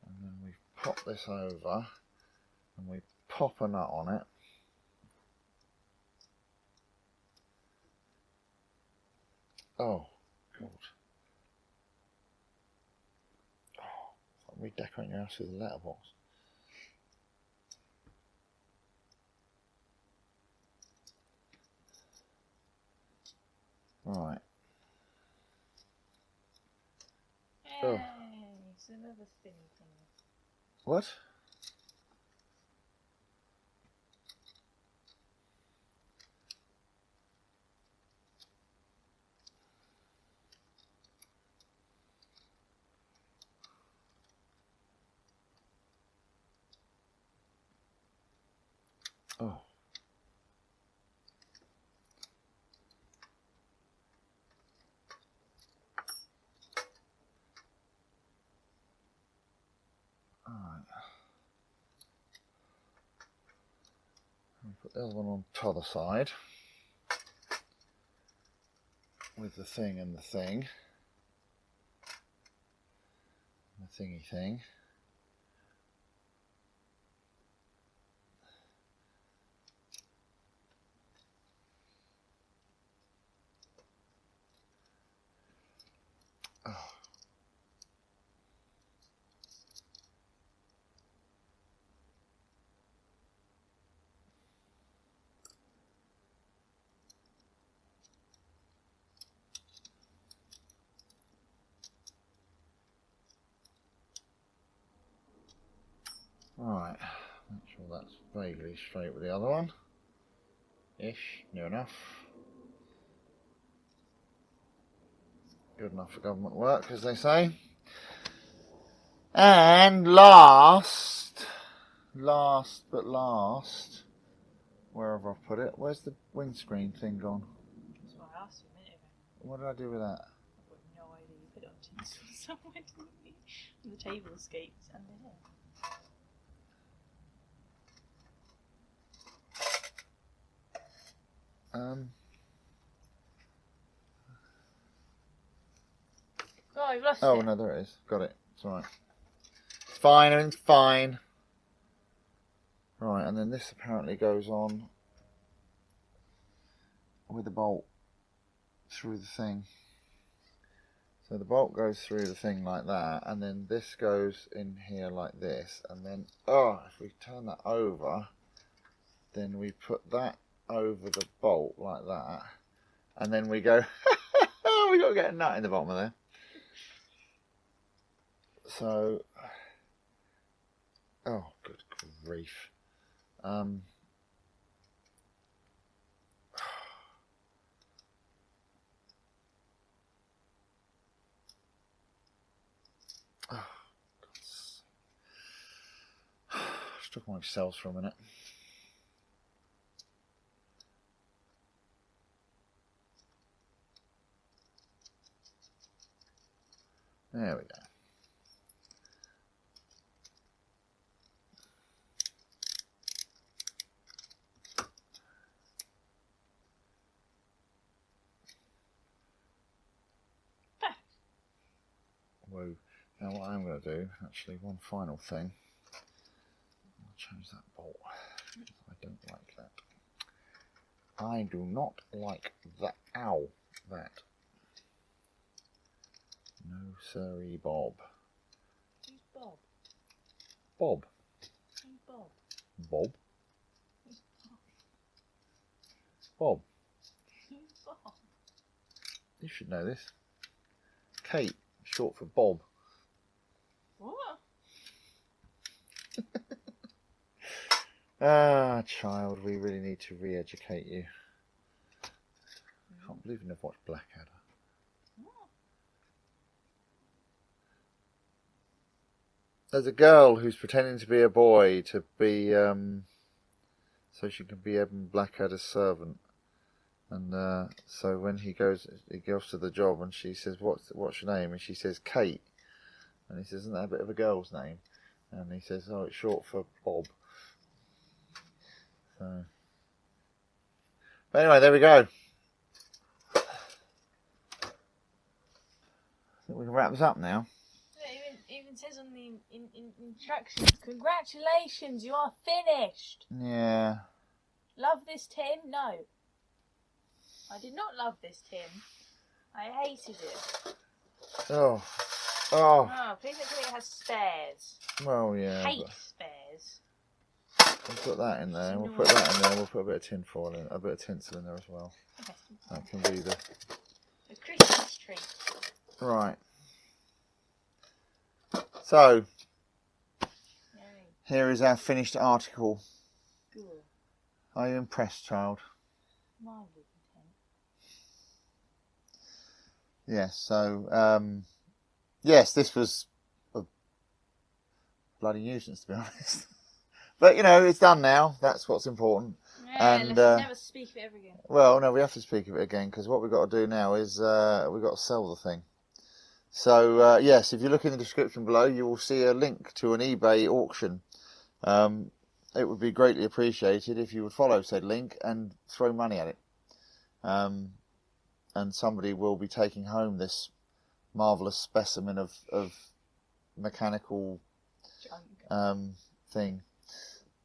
and then we pop this over and we pop a nut on it. Oh, God. Oh, it's like redecorating your house with a letterbox. Right.
Yay!
Oh.
It's another spinny thing.
What? Oh. Alright. Put the other one on the other side. With the thing and the thing. The thingy thing. Oh. Right, make sure that's vaguely straight with the other one. Ish, near enough. Good enough for government work, as they say. And last but last, wherever I've put it, where's the windscreen thing gone?
That's what I asked you a minute ago.
What did I do with that?
I've got no idea. You put it on tinsel somewhere, didn't you? On the table escapes and the hair. Oh, you've lost it.
Oh no, there it is. Got it. It's alright. It's fine, everything's fine. Right, and then this apparently goes on with the bolt through the thing. So the bolt goes through the thing like that, and then this goes in here like this, and then, if we turn that over, then we put that over the bolt like that, and then we go, we got to get a nut in the bottom of there. So, oh, good grief. Stuck on my cells for a minute. There we go. Whoa. Now what I'm going to do, actually, one final thing. I'll change that bolt. I don't like that. I do not like that. Ow. That. No siree, Bob.
Who's Bob?
Bob.
Who's Bob?
Bob.
Who's Bob?
Bob.
Who's Bob?
You should know this. Kate, short for Bob.
What?
Ah, child, we really need to re-educate you. I can't believe you never watched Blackadder. There's a girl who's pretending to be a boy to be, so she can be Eben Blackadder's servant. And so when he goes to the job, and she says, "What's your name?" And she says, "Kate." And he says, "Isn't that a bit of a girl's name?" And he says, "Oh, it's short for Bob." So, but anyway, there we go. I think we can wrap this up now.
It even says on the instructions, "Congratulations, you are finished."
Yeah.
Love this, Tim? No. I did not love this, Tim. I hated it.
Oh.
Oh, please don't tell me it has spares.
Well, yeah.
Hate spares.
We'll put that in there. We'll put that in there. We'll put a bit of tin foil in, a bit of tinsel in there as well.
Okay.
That can be the
A Christmas tree.
Right. So,
Yay.
here is our finished article.
Good.
Are you impressed, child?
Mildly content.
Yes, so, yes, this was a bloody nuisance, to be honest. But, you know, it's done now. That's what's important.
Yeah,
And,
let's never speak of it ever again.
Well, no, we have to speak of it again, because what we've got to do now is we've got to sell the thing. So, yes, if you look in the description below, you will see a link to an eBay auction. It would be greatly appreciated if you would follow said link and throw money at it. And somebody will be taking home this marvellous specimen of mechanical
Junk.
thing.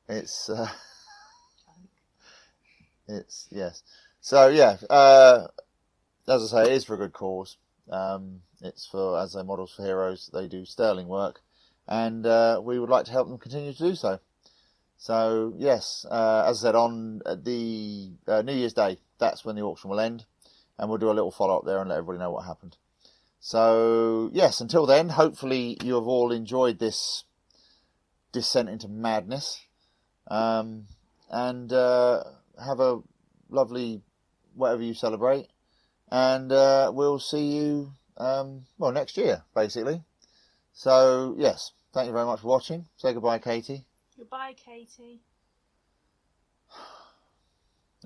It's
Junk.
it's yes. So yeah, as I say, it is for a good cause. It's for, as they Models for Heroes, they do sterling work, and we would like to help them continue to do so. So yes, as I said, on the New Year's Day, that's when the auction will end, and we'll do a little follow up there and let everybody know what happened. So yes, until then, hopefully you have all enjoyed this descent into madness, and have a lovely whatever you celebrate, and we'll see you well next year, basically. So yes, thank you very much for watching. Say goodbye, Katie.
Goodbye, Katie.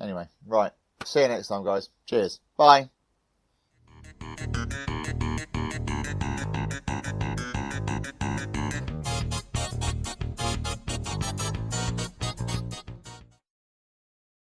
Anyway, right, see you next time, guys. Cheers. Bye.